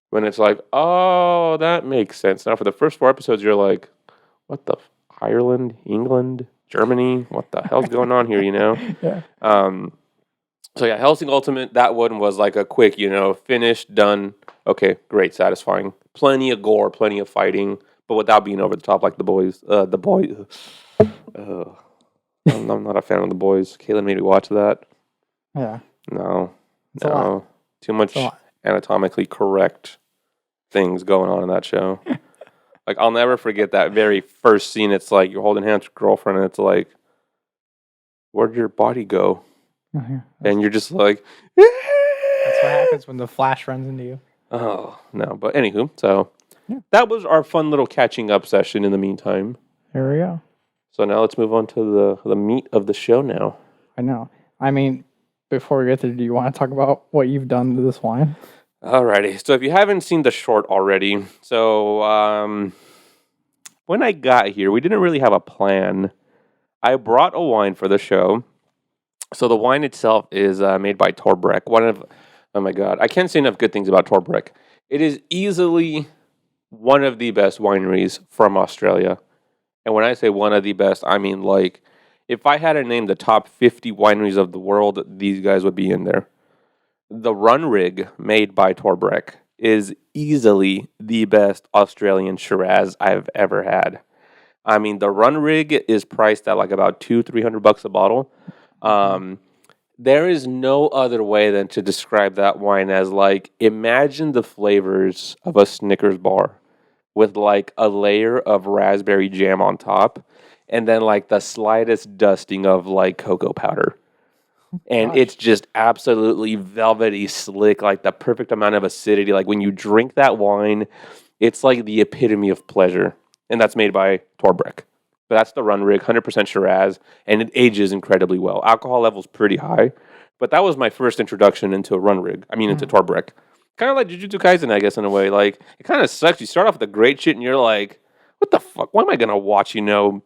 When it's like, oh, that makes sense. Now for the first 4 episodes, you're like, what the Ireland, England, Germany? What the hell's going on here, you know? Yeah. So yeah, Hellsing Ultimate, that one was like a quick, finished, done. Okay, great, satisfying. Plenty of gore, plenty of fighting, but without being over the top like the boys. I'm not a fan of the boys. Kaelyn made me watch that. Yeah. No. Too much anatomically correct things going on in that show. Like, I'll never forget that very first scene. It's like you're holding hands with your girlfriend, and it's like, where'd your body go? And you're just like, that's what happens when the Flash runs into you. Oh, no. But anywho, so that was our fun little catching up session in the meantime. Here we go. So now let's move on to the meat of the show now. I know. I mean, before we get there, do you want to talk about what you've done to this wine? Alrighty. So if you haven't seen the short already, so when I got here, we didn't really have a plan. I brought a wine for the show. So the wine itself is made by Torbreck. Oh my God, I can't say enough good things about Torbreck. It is easily one of the best wineries from Australia. And when I say one of the best, I mean like, if I had to name the top 50 wineries of the world, these guys would be in there. The Runrig, made by Torbreck, is easily the best Australian Shiraz I've ever had. I mean, the Runrig is priced at like about $200-300 a bottle. There is no other way than to describe that wine as like, imagine the flavors of a Snickers bar with like a layer of raspberry jam on top and then like the slightest dusting of like cocoa powder. And it's just absolutely velvety slick, like the perfect amount of acidity. Like when you drink that wine, it's like the epitome of pleasure. And that's made by Torbreck. But that's the Runrig, 100% Shiraz, and it ages incredibly well. Alcohol level's pretty high, but that was my first introduction into a Runrig. Into Torbreck. Kind of like Jujutsu Kaisen, I guess, in a way. Like, it kind of sucks. You start off with the great shit, and you're like, what the fuck? Why am I going to watch, the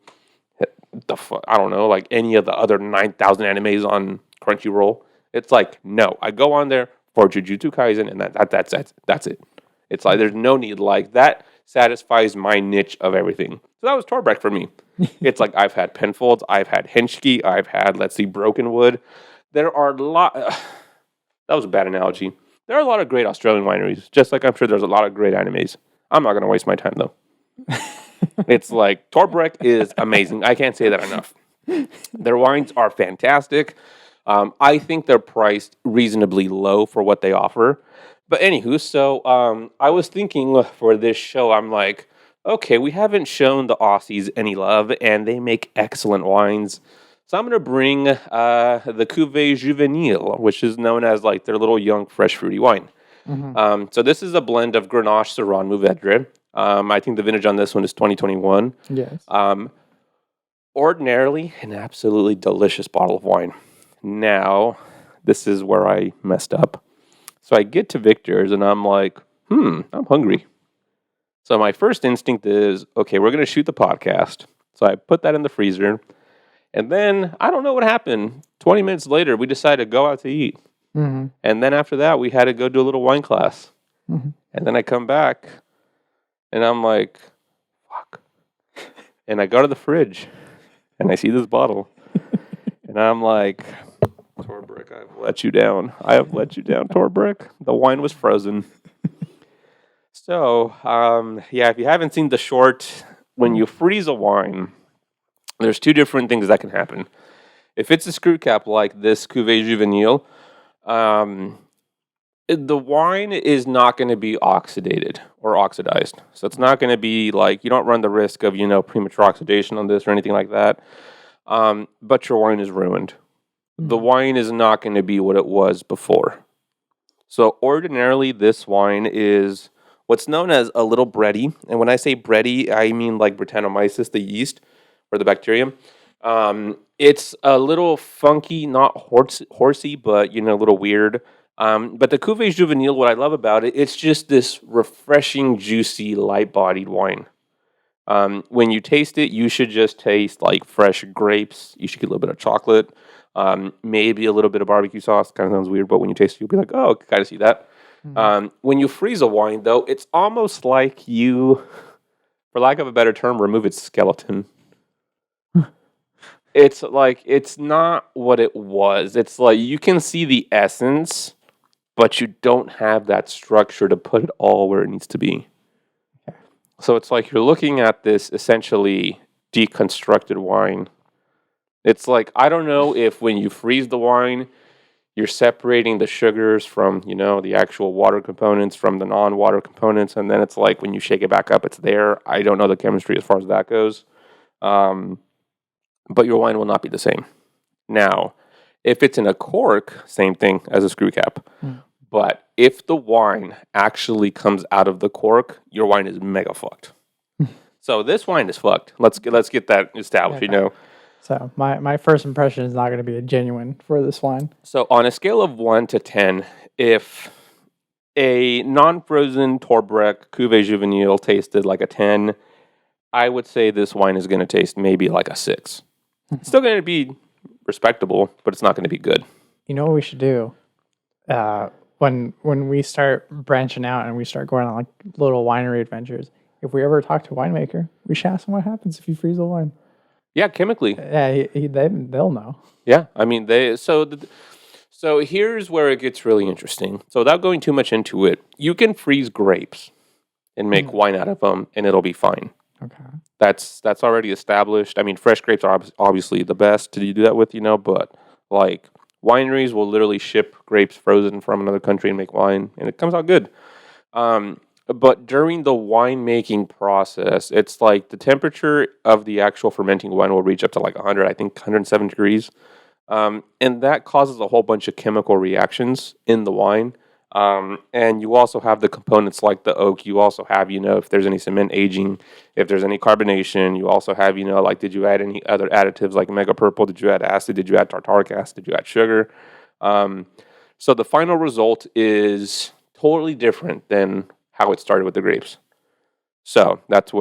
fuck? I don't know, like any of the other 9,000 animes on Crunchyroll. It's like, no, I go on there for Jujutsu Kaisen, and that's it. It's like there's no need. Like that satisfies my niche of everything. So that was Torbreck for me. It's like I've had Penfolds, I've had Henschke, I've had Broken Wood. There are a lot. That was a bad analogy. There are a lot of great Australian wineries, just like I'm sure there's a lot of great animes. I'm not going to waste my time though. It's like Torbreck is amazing. I can't say that enough. Their wines are fantastic. I think they're priced reasonably low for what they offer. But anywho, so I was thinking for this show, I'm like, okay, we haven't shown the Aussies any love, and they make excellent wines. So I'm going to bring the Cuvée Juvénile, which is known as like their little young, fresh, fruity wine. Mm-hmm. So this is a blend of Grenache, Syrah, Mourvedre. I think the vintage on this one is 2021. Yes. Ordinarily, an absolutely delicious bottle of wine. Now, this is where I messed up. So I get to Victor's and I'm like, I'm hungry. So my first instinct is, okay, we're going to shoot the podcast. So I put that in the freezer. And then, I don't know what happened. 20 minutes later, we decided to go out to eat. Mm-hmm. And then after that, we had to go do a little wine class. Mm-hmm. And then I come back, and I'm like, fuck. And I go to the fridge, and I see this bottle. And I'm like, Torbreck, I've let you down. I have let you down, Torbreck. The wine was frozen. So, if you haven't seen the short, when you freeze a wine, there's two different things that can happen. If it's a screw cap like this Cuvée Juvénile, the wine is not going to be oxidized. So it's not going to be like, you don't run the risk of, premature oxidation on this or anything like that. But your wine is ruined. Mm-hmm. The wine is not going to be what it was before. So ordinarily, this wine is what's known as a little bready. And when I say bready, I mean like Brettanomyces, the yeast or the bacterium. It's a little funky, not horsey, but, a little weird. But the Cuvée Juvénile, what I love about it, it's just this refreshing, juicy, light-bodied wine. When you taste it, you should just taste like fresh grapes. You should get a little bit of chocolate, maybe a little bit of barbecue sauce. Kind of sounds weird, but when you taste it, you'll be like, oh, I kind of see that. Mm-hmm. When you freeze a wine, though, it's almost like you, for lack of a better term, remove its skeleton. It's like, it's not what it was. It's like you can see the essence, but you don't have that structure to put it all where it needs to be. Okay. So it's like you're looking at this essentially deconstructed wine. It's like, I don't know if when you freeze the wine, you're separating the sugars from, the actual water components from the non-water components. And then it's like when you shake it back up, it's there. I don't know the chemistry as far as that goes. But your wine will not be the same. Now, if it's in a cork, same thing as a screw cap. But if the wine actually comes out of the cork, your wine is mega fucked. So this wine is fucked. Let's get that established, Okay. So my first impression is not going to be a genuine for this wine. So on a scale of 1 to 10, if a non-frozen Torbreck Cuvée Juvénile tasted like a 10, I would say this wine is going to taste maybe like a 6. It's still going to be respectable, but it's not going to be good. You know what we should do? When we start branching out and we start going on like little winery adventures, if we ever talk to a winemaker, we should ask them what happens if you freeze a wine. Yeah, chemically. Yeah, they'll know. Yeah, I mean, so here's where it gets really interesting. So without going too much into it, you can freeze grapes and make wine out of them, and it'll be fine. Okay. That's already established. I mean, fresh grapes are obviously the best to do that with, but like wineries will literally ship grapes frozen from another country and make wine, and it comes out good. But during the winemaking process, it's like the temperature of the actual fermenting wine will reach up to like 107 degrees. And that causes a whole bunch of chemical reactions in the wine. And you also have the components like the oak. You also have, if there's any cement aging, if there's any carbonation. You also have, like, did you add any other additives like mega purple? Did you add acid? Did you add tartaric acid? Did you add sugar? So the final result is totally different than how it started with the grapes. So that's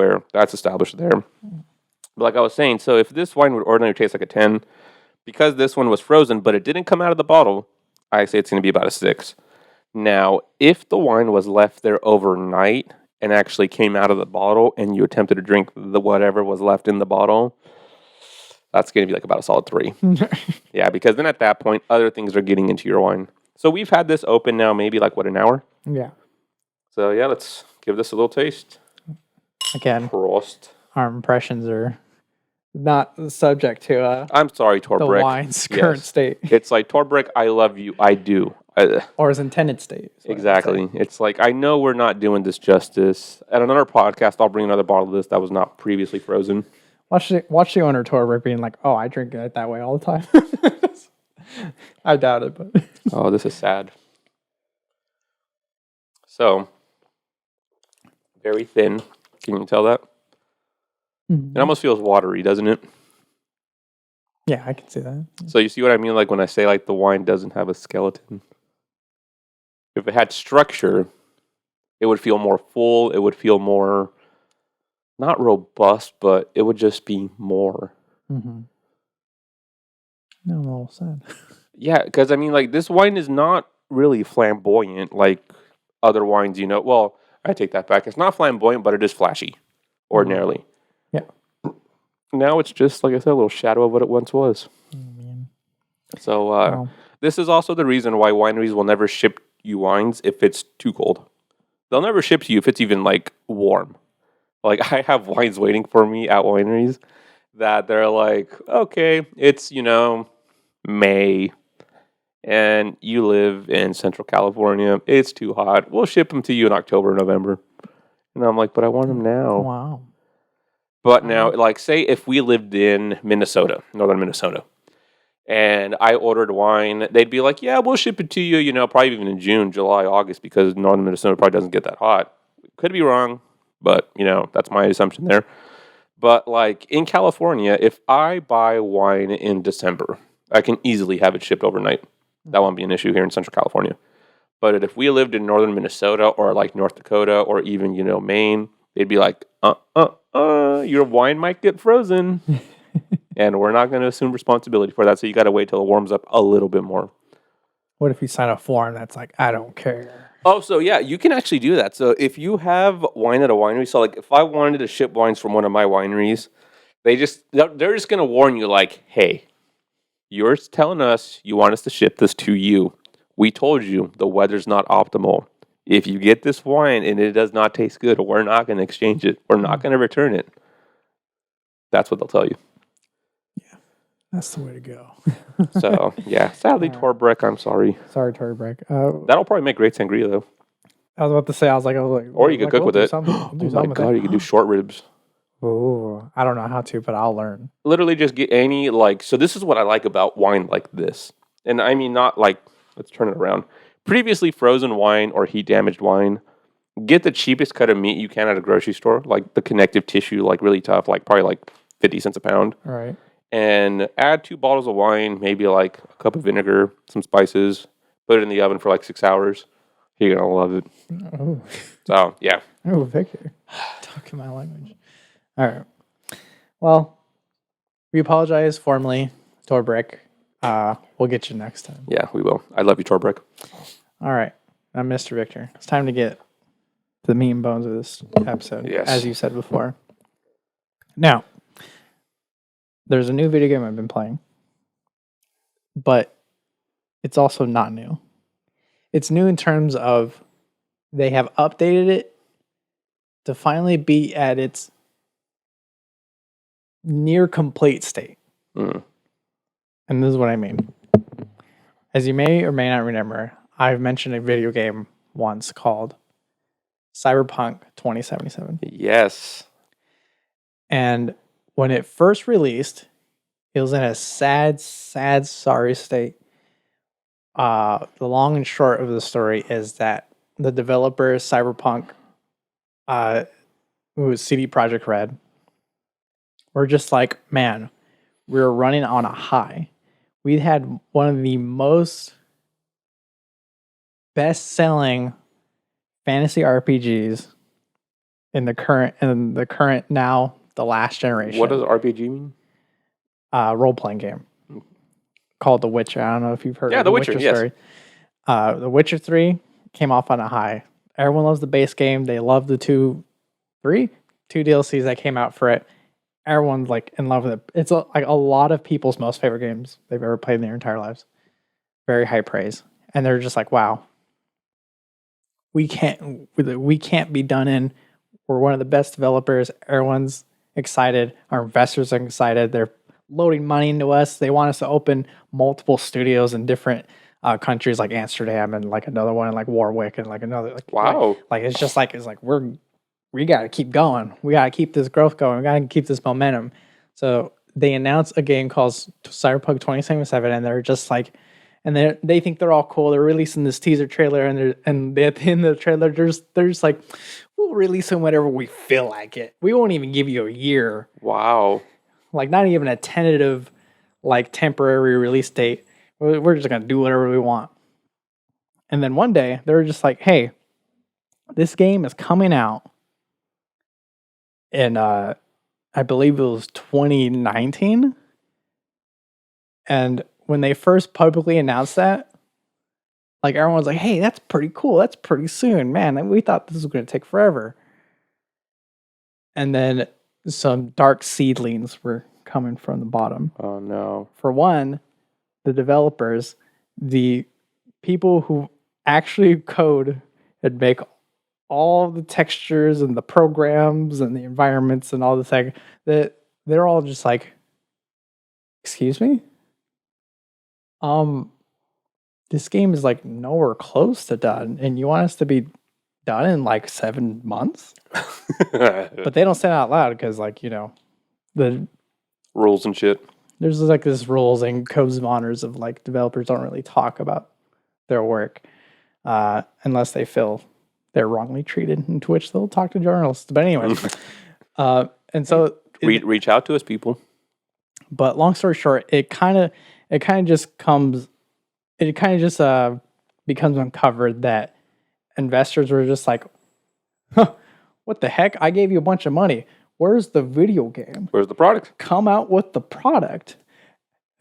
established there. But like I was saying, so if this wine would ordinarily taste like a 10, because this one was frozen, but it didn't come out of the bottle, I say it's going to be about a 6. Now, if the wine was left there overnight and actually came out of the bottle and you attempted to drink the whatever was left in the bottle, that's going to be like about a solid 3. Yeah, because then at that point, other things are getting into your wine. So we've had this open now maybe like, an hour? Yeah. So yeah, let's give this a little taste. Again, Prost. our impressions are not subject to I'm sorry, the Torbrick. wine's current state. It's like, Torbrick, I love you. I do. Or his intended state. Exactly. It's like, I know we're not doing this justice. At another podcast, I'll bring another bottle of this that was not previously frozen. Watch the owner Torbrick being like, oh, I drink it that way all the time. I doubt it, but. Oh, this is sad. So, very thin. Can you tell that? Mm-hmm. It almost feels watery, doesn't it? Yeah, I can see that. So you see what I mean? Like when I say like the wine doesn't have a skeleton. If it had structure, it would feel more full. It would feel more, not robust, but it would just be more. Mm-hmm. No, I'm a little sad. Yeah, because I mean, like this wine is not really flamboyant like other wines, you know. Well, I take that back. It's not flamboyant, but it is flashy, ordinarily. Yeah. Now it's just, like I said, a little shadow of what it once was. Oh, man. So Wow. this is also the reason why wineries will never ship you wines if it's too cold. They'll never ship to you if it's even like warm. Like I have wines waiting for me at wineries that they're like, okay, it's, May and you live in Central California. It's too hot. We'll ship them to you in October, November. And I'm like, but I want them now. Wow. But now, like, say if we lived in Minnesota, northern Minnesota, and I ordered wine, they'd be like, yeah, we'll ship it to you, probably even in June, July, August, because northern Minnesota probably doesn't get that hot. Could be wrong, but, that's my assumption there. But, like, in California, if I buy wine in December, I can easily have it shipped overnight. That won't be an issue here in Central California. But if we lived in northern Minnesota or, like, North Dakota or even, Maine, they'd be like, your wine might get frozen. And we're not going to assume responsibility for that. So you got to wait till it warms up a little bit more. What if you sign a form that's like, I don't care? Oh, so yeah, you can actually do that. So if you have wine at a winery, so like if I wanted to ship wines from one of my wineries, they're just going to warn you like, hey, you're telling us you want us to ship this to you. We told you the weather's not optimal. If you get this wine and it does not taste good, we're not going to exchange it. We're not going to return it. That's what they'll tell you. Yeah, that's the way to go. So, yeah. Sadly, Torbrick, I'm sorry. Sorry, Torbrick. That'll probably make great sangria, though. I was about to say, I was like, or you could cook with it. Oh my God, you could do short ribs. Oh, I don't know how to, but I'll learn. Literally just get any, so this is what I like about wine like this. And I mean, not like, let's turn it around. Previously frozen wine or heat damaged wine, get the cheapest cut of meat you can at a grocery store, like the connective tissue, like really tough, like probably like 50 cents a pound. All right. And add 2 bottles of wine, maybe like a cup of vinegar, some spices, put it in the oven for like 6 hours. You're going to love it. Oh. So, yeah. Oh, Victor. Talking my language. All right. Well, we apologize formally, Torbrick. We'll get you next time. Yeah, we will. I love you, Torbrick. All right. I'm Mr. Victor. It's time to get to the meat and bones of this episode, yes, as you said before. Now, there's a new video game I've been playing, but it's also not new. It's new in terms of they have updated it to finally be at its near complete state. Mm. And this is what I mean. As you may or may not remember, I've mentioned a video game once called Cyberpunk 2077. Yes. And when it first released, it was in a sad, sorry state. The long and short of the story is that the developer Cyberpunk, who was CD Projekt Red, were just like, man, we were running on a high. We had one of the most best-selling fantasy RPGs in the current now the last generation. What does RPG mean? Role-playing game called The Witcher. I don't know if you've heard of The Witcher story. The Witcher 3 came off on a high. Everyone loves the base game. They love the two DLCs that came out for it. Everyone's like in love with it. It's like a lot of people's most favorite games they've ever played in their entire lives. Very high praise, and they're just like, "Wow, we can't be done in. We're one of the best developers. Everyone's excited. Our investors are excited. They're loading money into us. They want us to open multiple studios in different countries like Amsterdam and like another one in like Warwick and like another like Wow. like it's just like we got to keep going. We got to keep this growth going. We got to keep this momentum. So they announced a game called Cyberpunk 2077, and they're just like, and they think they're all cool. They're releasing this teaser trailer, and at the end of the trailer, they're just like, we'll release them whenever we feel like it. We won't even give you a year. Wow. Like not even a tentative, like temporary release date. We're just gonna do whatever we want. And then one day they're just like, hey, this game is coming out. And I believe it was 2019. And when they first publicly announced that, like everyone's like, hey, that's pretty cool. That's pretty soon, man. We thought this was going to take forever. And then some dark seedlings were coming from the bottom. Oh, no. For one, the developers, the people who actually code and make all the textures and the programs and the environments and all this like that, they're all just like, excuse me? This game is like nowhere close to done, and you want us to be done in like 7 months? But they don't say it out loud because, like, you know, the rules and shit. There's like this rules and codes of honors of like developers don't really talk about their work unless they feel they're wrongly treated, into which they'll talk to journalists. But anyway, and so reach out to us, people. But long story short, it kind of just becomes uncovered that investors were just like, huh, what the heck? I gave you a bunch of money. Where's the video game? Where's the product? Come out with the product.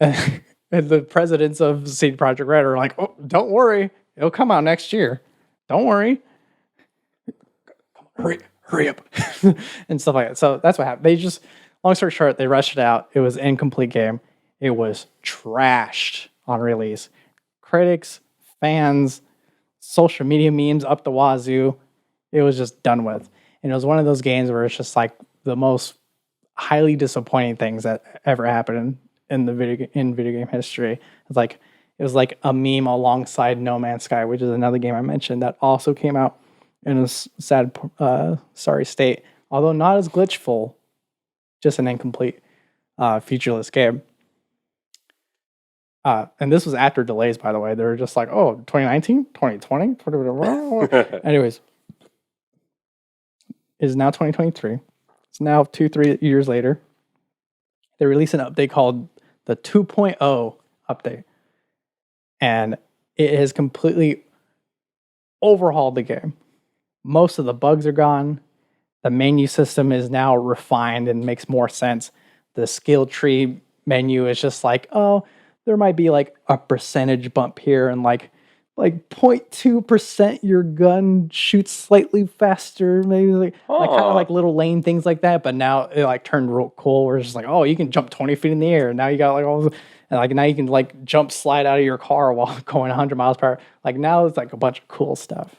And the presidents of CD Projekt Red are like, oh, don't worry. It'll come out next year. Don't worry. Hurry up. And stuff like that. So that's what happened. They just, long story short, they rushed it out. It was an incomplete game. It was trashed on release. Critics, fans, social media memes up the wazoo. It was just done with. And it was one of those games where it's just like the most highly disappointing things that ever happened in video game history. It was like a meme alongside No Man's Sky, which is another game I mentioned that also came out in a sad, sorry state. Although not as glitchful, just an incomplete, featureless game. And this was after delays, by the way. They were just like, oh, 2019, 2020, anyways. It is now 2023. It's now 2-3 years later. They released an update called the 2.0 update. And it has completely overhauled the game. Most of the bugs are gone. The menu system is now refined and makes more sense. The skill tree menu is just like, oh, there might be like a percentage bump here and like 0.2% your gun shoots slightly faster, maybe like kind of like little lane things like that. But now it like turned real cool where it's just like, oh, you can jump 20 feet in the air. Now you got like all this, and like now you can like jump slide out of your car while going 100 miles per hour. Like now it's like a bunch of cool stuff.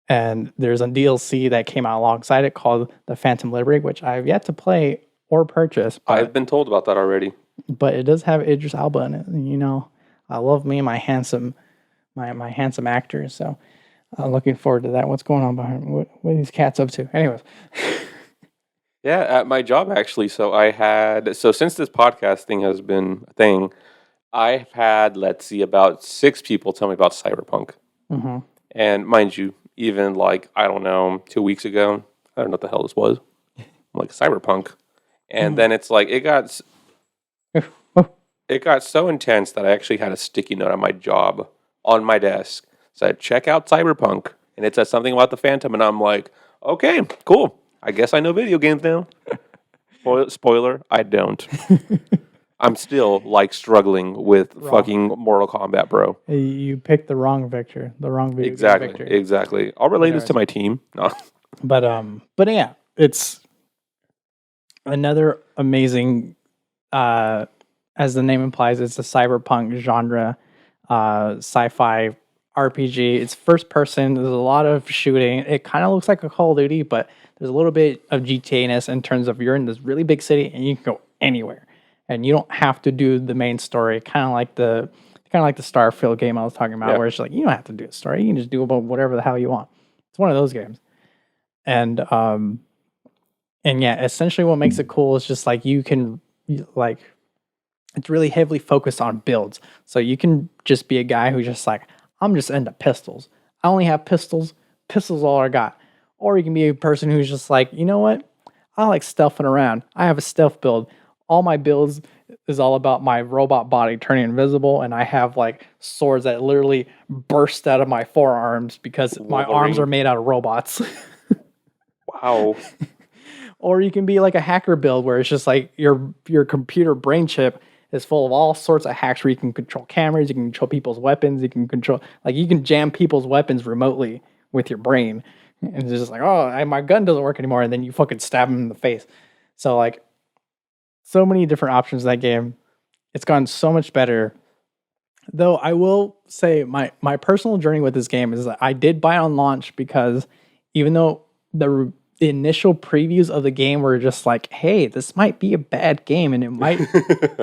And there's a DLC that came out alongside it called the Phantom Liberty, which I've yet to play or purchase. I've been told about that already. But it does have Idris Elba in it. And, you know, I love me and my handsome actors. So looking forward to that. What's going on behind what are these cats up to? Anyways. Yeah, at my job actually. So since this podcast thing has been a thing, I've had, about 6 people tell me about Cyberpunk. Mm-hmm. And mind you, even like, I don't know, 2 weeks ago, I don't know what the hell this was. I'm like, Cyberpunk. And then it's like, it got so intense that I actually had a sticky note on my job, on my desk, said, check out Cyberpunk. And it said something about the Phantom. And I'm like, okay, cool. I guess I know video games now. Spoiler, I don't. I'm still like struggling with fucking Mortal Kombat, bro. You picked the wrong Victor, the wrong video game Victor. Exactly. I'll relate this to my team. No. But yeah, it's another amazing, as the name implies, it's a cyberpunk genre, sci-fi RPG. It's first person. There's a lot of shooting. It kind of looks like a Call of Duty, but there's a little bit of GTA-ness in terms of you're in this really big city and you can go anywhere, and you don't have to do the main story. Kind of like the Starfield game I was talking about, where it's like you don't have to do a story. You can just do about whatever the hell you want. It's one of those games, and yeah, essentially what makes it cool is just like you can like. It's really heavily focused on builds. So you can just be a guy who's just like, I'm just into pistols. I only have pistols. Pistols all I got. Or you can be a person who's just like, you know what? I like stealthing around. I have a stealth build. All my builds is all about my robot body turning invisible, and I have like swords that literally burst out of my forearms because my arms are made out of robots. Wow. Or you can be like a hacker build where it's just like your computer brain chip is full of all sorts of hacks where you can control cameras, you can control people's weapons, you can jam people's weapons remotely with your brain. And it's just like, my gun doesn't work anymore, and then you fucking stab him in the face. So like, so many different options in that game. It's gotten so much better. Though I will say my personal journey with this game is that I did buy it on launch because even though the initial previews of the game were just like, hey, this might be a bad game and it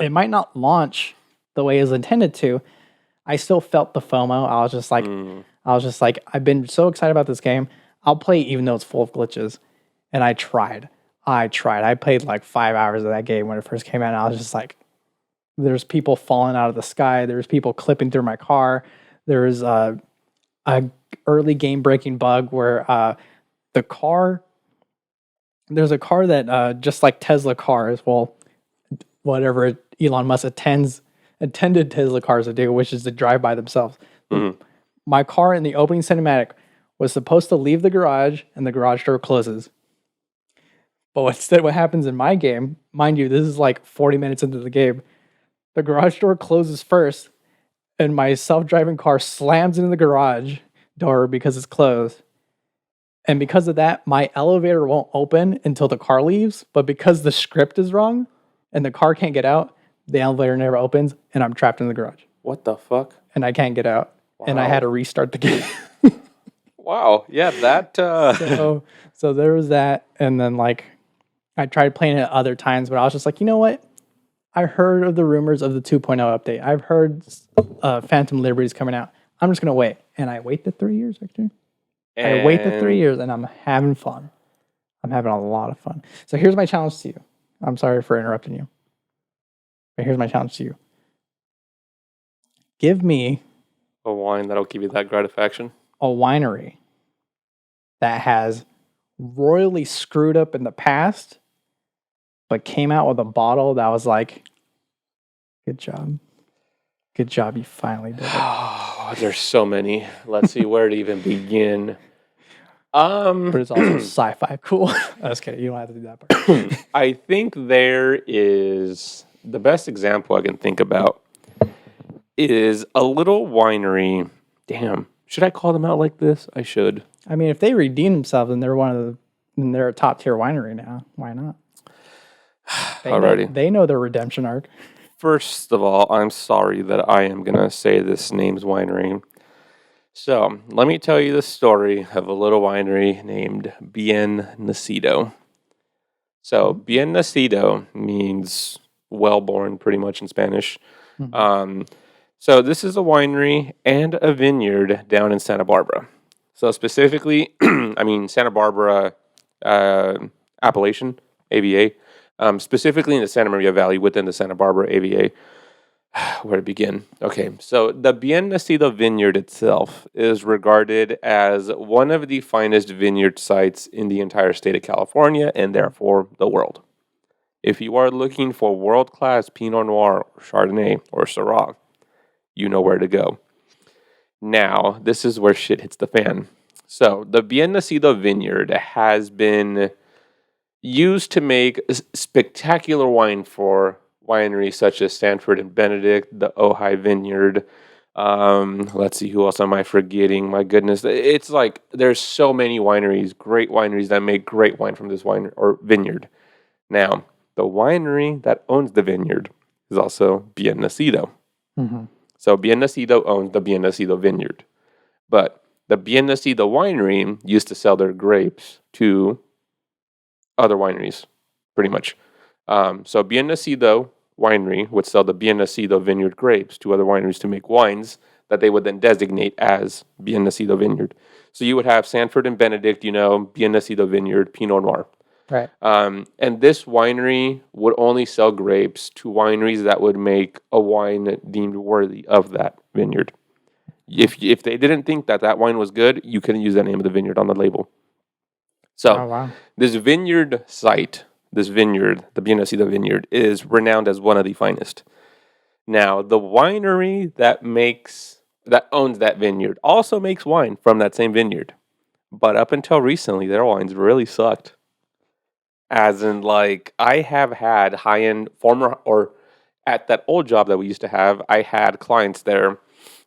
might not launch the way it was intended to, I still felt the FOMO. I was just like, I've been so excited about this game. I'll play it even though it's full of glitches. And I tried. I played like 5 hours of that game when it first came out, and I was just like, there's people falling out of the sky. There's people clipping through my car. There's a early game breaking bug where there's a car that just like Tesla cars, well, whatever Elon Musk intended Tesla cars to do, which is to drive by themselves. Mm-hmm. My car in the opening cinematic was supposed to leave the garage, and the garage door closes. But instead, what happens in my game, mind you, this is like 40 minutes into the game, the garage door closes first, and my self-driving car slams into the garage door because it's closed. And because of that, my elevator won't open until the car leaves. But because the script is wrong and the car can't get out, the elevator never opens, and I'm trapped in the garage. What the fuck? And I can't get out. Wow. And I had to restart the game. Wow. Yeah, that... So there was that. And then, like, I tried playing it other times, but I was just like, you know what? I heard of the rumors of the 2.0 update. I've heard Phantom Liberty's coming out. I'm just going to wait. And I waited 3 years, Victor. I waited 3 years, and I'm having fun. I'm having a lot of fun. So here's my challenge to you. I'm sorry for interrupting you. But here's my challenge to you. Give me a wine that'll give you that gratification. A winery that has royally screwed up in the past, but came out with a bottle that was like, good job. Good job, you finally did it. Oh, there's so many. Let's see where to even begin. But it's also sci-fi cool. I was kidding. You don't have to do that part. I think there is the best example I can think about is a little winery. Damn, should I call them out like this? I should. I mean, if they redeem themselves and they're a top tier winery now, why not? They know their redemption arc. First of all, I'm sorry that I am gonna say this name's winery. So, let me tell you the story of a little winery named Bien Nacido. So, Bien Nacido means well-born, pretty much in Spanish. Mm-hmm. So, this is a winery and a vineyard down in Santa Barbara. So, specifically, Santa Barbara, Appalachian, AVA, specifically in the Santa Maria Valley within the Santa Barbara AVA. Where to begin? Okay, so the Bien Nacido vineyard itself is regarded as one of the finest vineyard sites in the entire state of California and therefore the world. If you are looking for world-class Pinot Noir or Chardonnay or Syrah, you know where to go. Now, this is where shit hits the fan. So, the Bien Nacido vineyard has been used to make spectacular wine for wineries such as Sanford and Benedict, the Ojai Vineyard. Let's see, who else am I forgetting? My goodness, it's like there's so many wineries, great wineries that make great wine from this wine or vineyard. Now, the winery that owns the vineyard is also Bien Nacido. Mm-hmm. So Bien Nacido owns the Bien Nacido vineyard. But the Bien Nacido winery used to sell their grapes to other wineries, pretty much. So Bien Nacido winery would sell the Bien Nacido vineyard grapes to other wineries to make wines that they would then designate as Bien Nacido vineyard. So you would have Sanford and Benedict, Bien Nacido vineyard, Pinot Noir. Right. And this winery would only sell grapes to wineries that would make a wine deemed worthy of that vineyard. If they didn't think that wine was good, you couldn't use the name of the vineyard on the label. So this vineyard site, the Bien Nacido vineyard, is renowned as one of the finest. Now, the winery that owns that vineyard also makes wine from that same vineyard. But up until recently, their wines really sucked. As in, like, I have had high-end at that old job that we used to have, I had clients there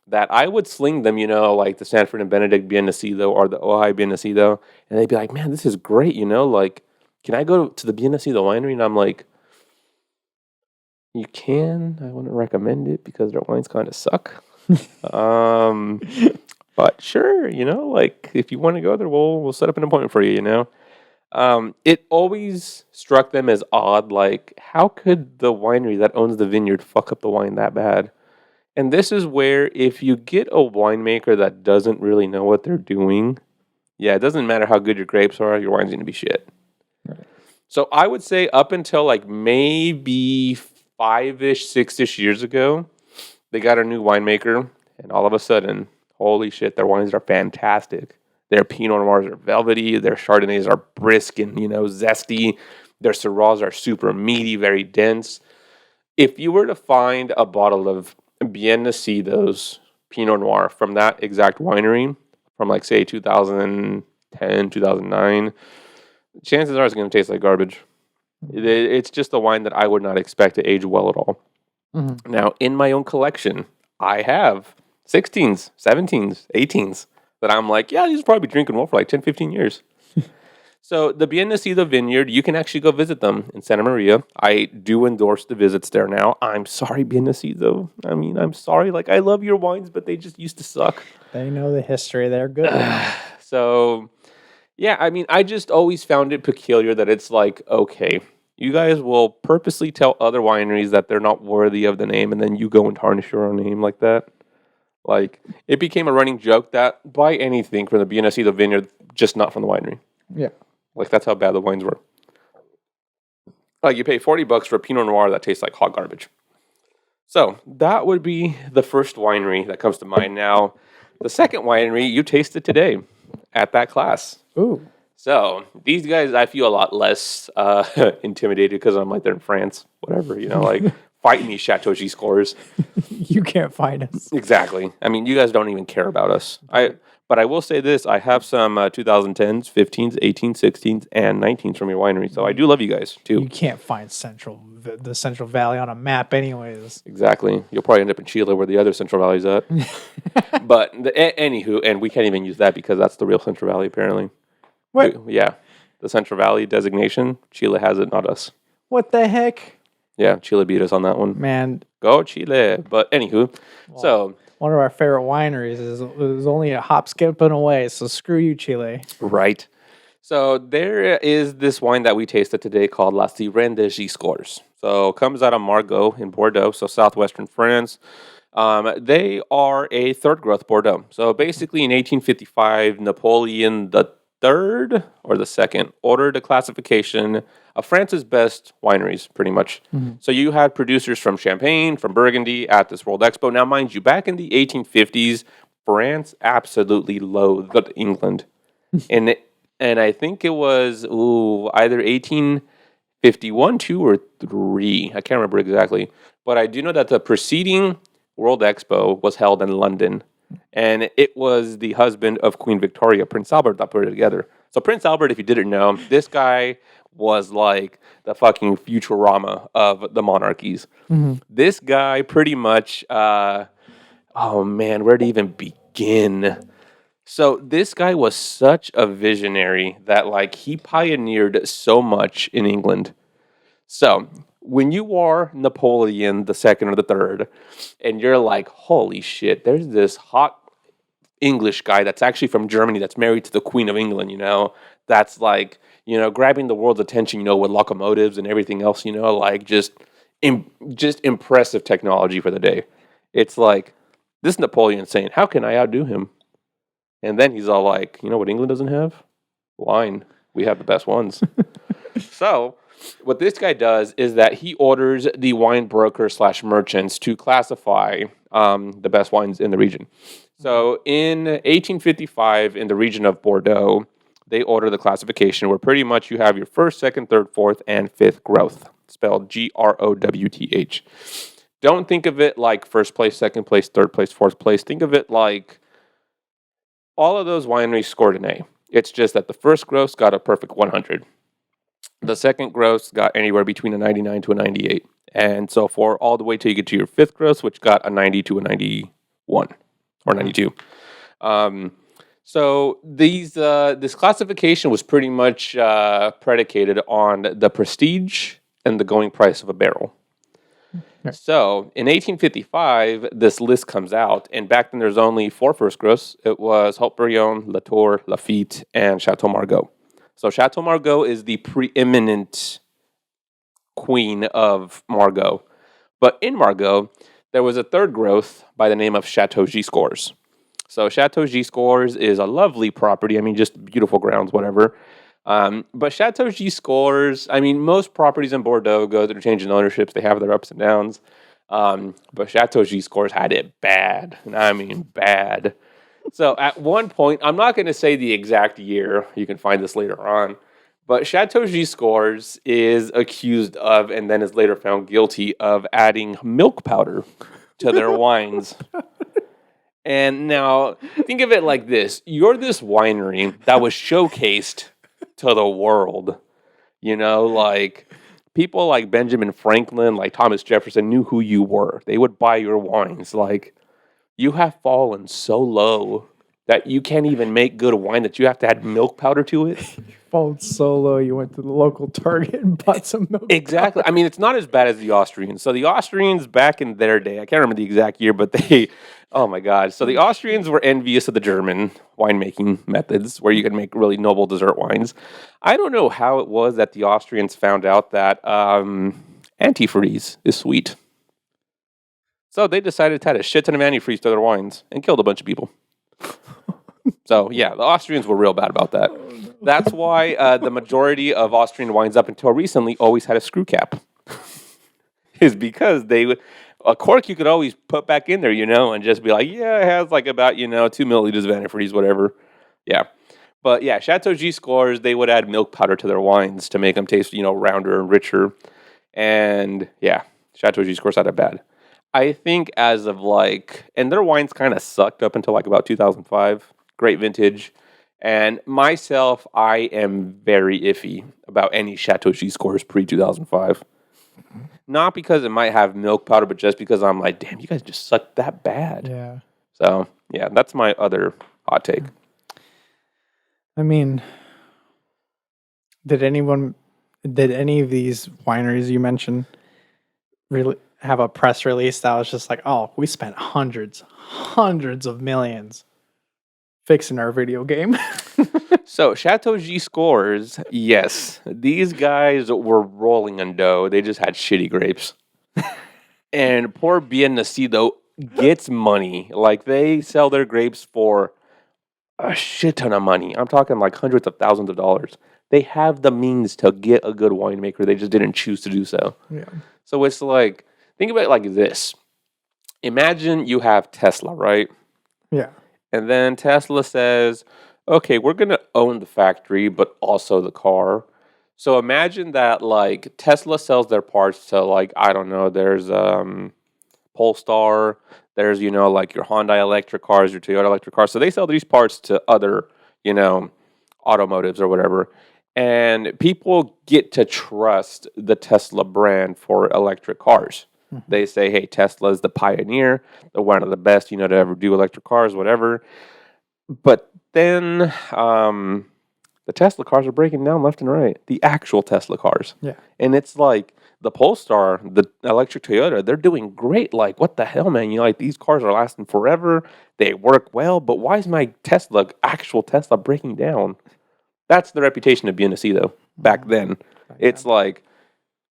that I would sling them, like the Sanford and Benedict Bien Nacido or the Ojai Bien Nacido, and they'd be like, man, this is great, like, can I go to the Bien Nacido winery? And I'm like, you can. I wouldn't recommend it because their wines kind of suck. But sure, like, if you want to go there, we'll set up an appointment for you, It always struck them as odd, like, how could the winery that owns the vineyard fuck up the wine that bad? And this is where, if you get a winemaker that doesn't really know what they're doing, it doesn't matter how good your grapes are, your wine's going to be shit. Right. So I would say up until, like, maybe 5-ish, 6-ish years ago, they got a new winemaker, and all of a sudden, holy shit, their wines are fantastic. Their Pinot Noirs are velvety. Their Chardonnays are brisk and, zesty. Their Syrahs are super meaty, very dense. If you were to find a bottle of Bien Nacido's Pinot Noir from that exact winery, from, like, say, 2010, 2009, chances are it's going to taste like garbage. It's just a wine that I would not expect to age well at all. Mm-hmm. Now, in my own collection, I have 16s, 17s, 18s. That I'm like, these will probably be drinking well for like 10, 15 years. So the Bien Nacido Vineyard, you can actually go visit them in Santa Maria. I do endorse the visits there now. I'm sorry, Bien Nacido. I mean, I'm sorry. Like, I love your wines, but they just used to suck. They know the history. They're good now. So, I mean, I just always found it peculiar that it's like, okay, you guys will purposely tell other wineries that they're not worthy of the name, and then you go and tarnish your own name like that. Like, it became a running joke that buy anything from the Bien Nacido vineyard, just not from the winery. Yeah. Like, that's how bad the wines were. Like, you pay $40 for a Pinot Noir that tastes like hot garbage. So, that would be the first winery that comes to mind. Now, the second winery, you tasted today at that class. Ooh. So, these guys, I feel a lot less intimidated because I'm like, they're in France. Whatever, like... Fight me, Chateau Giscours. You can't fight us. Exactly. I mean, you guys don't even care about us. But I will say this. I have some 2010s, 15s, 18s, 16s, and 19s from your winery. So I do love you guys, too. You can't find the Central Valley on a map anyways. Exactly. You'll probably end up in Chile where the other Central Valley's at. But anywho, and we can't even use that because that's the real Central Valley, apparently. What? The Central Valley designation, Chile has it, not us. What the heck? Yeah, Chile beat us on that one. Man. Go Chile. But anywho, so... One of our favorite wineries is only a hop, skipping away, so screw you, Chile. Right. So there is this wine that we tasted today called La Sirène de Giscours. So it comes out of Margaux in Bordeaux, so southwestern France. They are a third growth Bordeaux. So basically in 1855, Napoleon the third or the second ordered a classification of France's best wineries, pretty much. Mm-hmm. So you had producers from Champagne, from Burgundy at this World Expo. Now, mind you, back in the 1850s, France absolutely loathed England. and I think it was either 1851, 2, or 3. I can't remember exactly. But I do know that the preceding World Expo was held in London. And it was the husband of Queen Victoria, Prince Albert, that put it together. So Prince Albert, if you didn't know, this guy was like the fucking Futurama of the monarchies. This guy pretty much, oh man, where to even begin? So this guy was such a visionary that like he pioneered so much in England. So when you are Napoleon the second or the third, and you're like, holy shit, there's this hot English guy that's actually from Germany that's married to the Queen of England, that's like, grabbing the world's attention, with locomotives and everything else, like just impressive technology for the day. It's like this Napoleon saying, how can I outdo him? And then he's all like, you know what England doesn't have? Wine. We have the best ones. So what this guy does is that he orders the wine broker / merchants to classify the best wines in the region. So in 1855, in the region of Bordeaux, they order the classification where pretty much you have your first, second, third, fourth, and fifth growth, spelled GROWTH. Don't think of it like first place, second place, third place, fourth place. Think of it like all of those wineries scored an A. It's just that the first growth got a perfect 100. The second growth got anywhere between a 99 to a 98. And so forth, all the way till you get to your fifth growth, which got a 90 to a 91 or 92. So this classification was pretty much predicated on the prestige and the going price of a barrel. So in 1855, this list comes out, and back then there's only 4 first growths. It was Haut-Brion, Latour, Lafite, and Chateau Margaux. So Chateau Margaux is the preeminent queen of Margaux. But in Margaux, there was a third growth by the name of Chateau Giscours. So Chateau Giscours is a lovely property. I mean, just beautiful grounds, whatever. But Chateau Giscours, I mean, most properties in Bordeaux go through changing ownerships. They have their ups and downs. But Chateau Giscours had it bad. And I mean, bad. So at one point, I'm not going to say the exact year. You can find this later on. But Chateau Giscours is accused of, and then is later found guilty of, adding milk powder to their wines. And now, think of it like this. You're this winery that was showcased to the world. Like people like Benjamin Franklin, like Thomas Jefferson knew who you were. They would buy your wines. Like, you have fallen so low that you can't even make good wine, that you have to add milk powder to it. Fallen so low, you went to the local Target and bought some milk. Exactly. I mean, it's not as bad as the Austrians. So the Austrians back in their day, I can't remember the exact year, but oh my God. So the Austrians were envious of the German winemaking methods where you could make really noble dessert wines. I don't know how it was that the Austrians found out that antifreeze is sweet. So they decided to add a shit ton of antifreeze to their wines and killed a bunch of people. So, yeah, the Austrians were real bad about that. That's why the majority of Austrian wines up until recently always had a screw cap. Is because a cork you could always put back in there, and just be like, yeah, it has like about, 2 milliliters of antifreeze, whatever. Yeah. But yeah, Chateau Giscours, they would add milk powder to their wines to make them taste, rounder and richer. And yeah, Chateau Giscours had it bad. I think as of and their wines kind of sucked up until about 2005. Great vintage. And myself, I am very iffy about any Chateau Giscours pre-2005. Not because it might have milk powder, but just because I'm like, damn, you guys just suck that bad. Yeah. So, yeah, that's my other hot take. I mean, did any of these wineries you mentioned really have a press release that was just like, oh, we spent hundreds of millions fixing our video game? So, Chateau Giscours, yes. These guys were rolling in dough. They just had shitty grapes. And poor Bien Nacido gets money. Like, they sell their grapes for a shit ton of money. I'm talking like hundreds of thousands of dollars. They have the means to get a good winemaker. They just didn't choose to do so. Yeah. So, it's like, think about it like this. Imagine you have Tesla, right? Yeah. And then Tesla says, okay, we're going to own the factory, but also the car. So imagine that, Tesla sells their parts to, I don't know, there's Polestar, there's, your Hyundai electric cars, your Toyota electric cars. So they sell these parts to other, automotives or whatever. And people get to trust the Tesla brand for electric cars. They say, hey, Tesla is the pioneer. They're one of the best, to ever do electric cars, whatever. But then the Tesla cars are breaking down left and right. The actual Tesla cars. Yeah. And it's like the Polestar, the electric Toyota, they're doing great. Like, what the hell, man? These cars are lasting forever. They work well. But why is my actual Tesla, breaking down? That's the reputation of BNC, though, back then. It's like,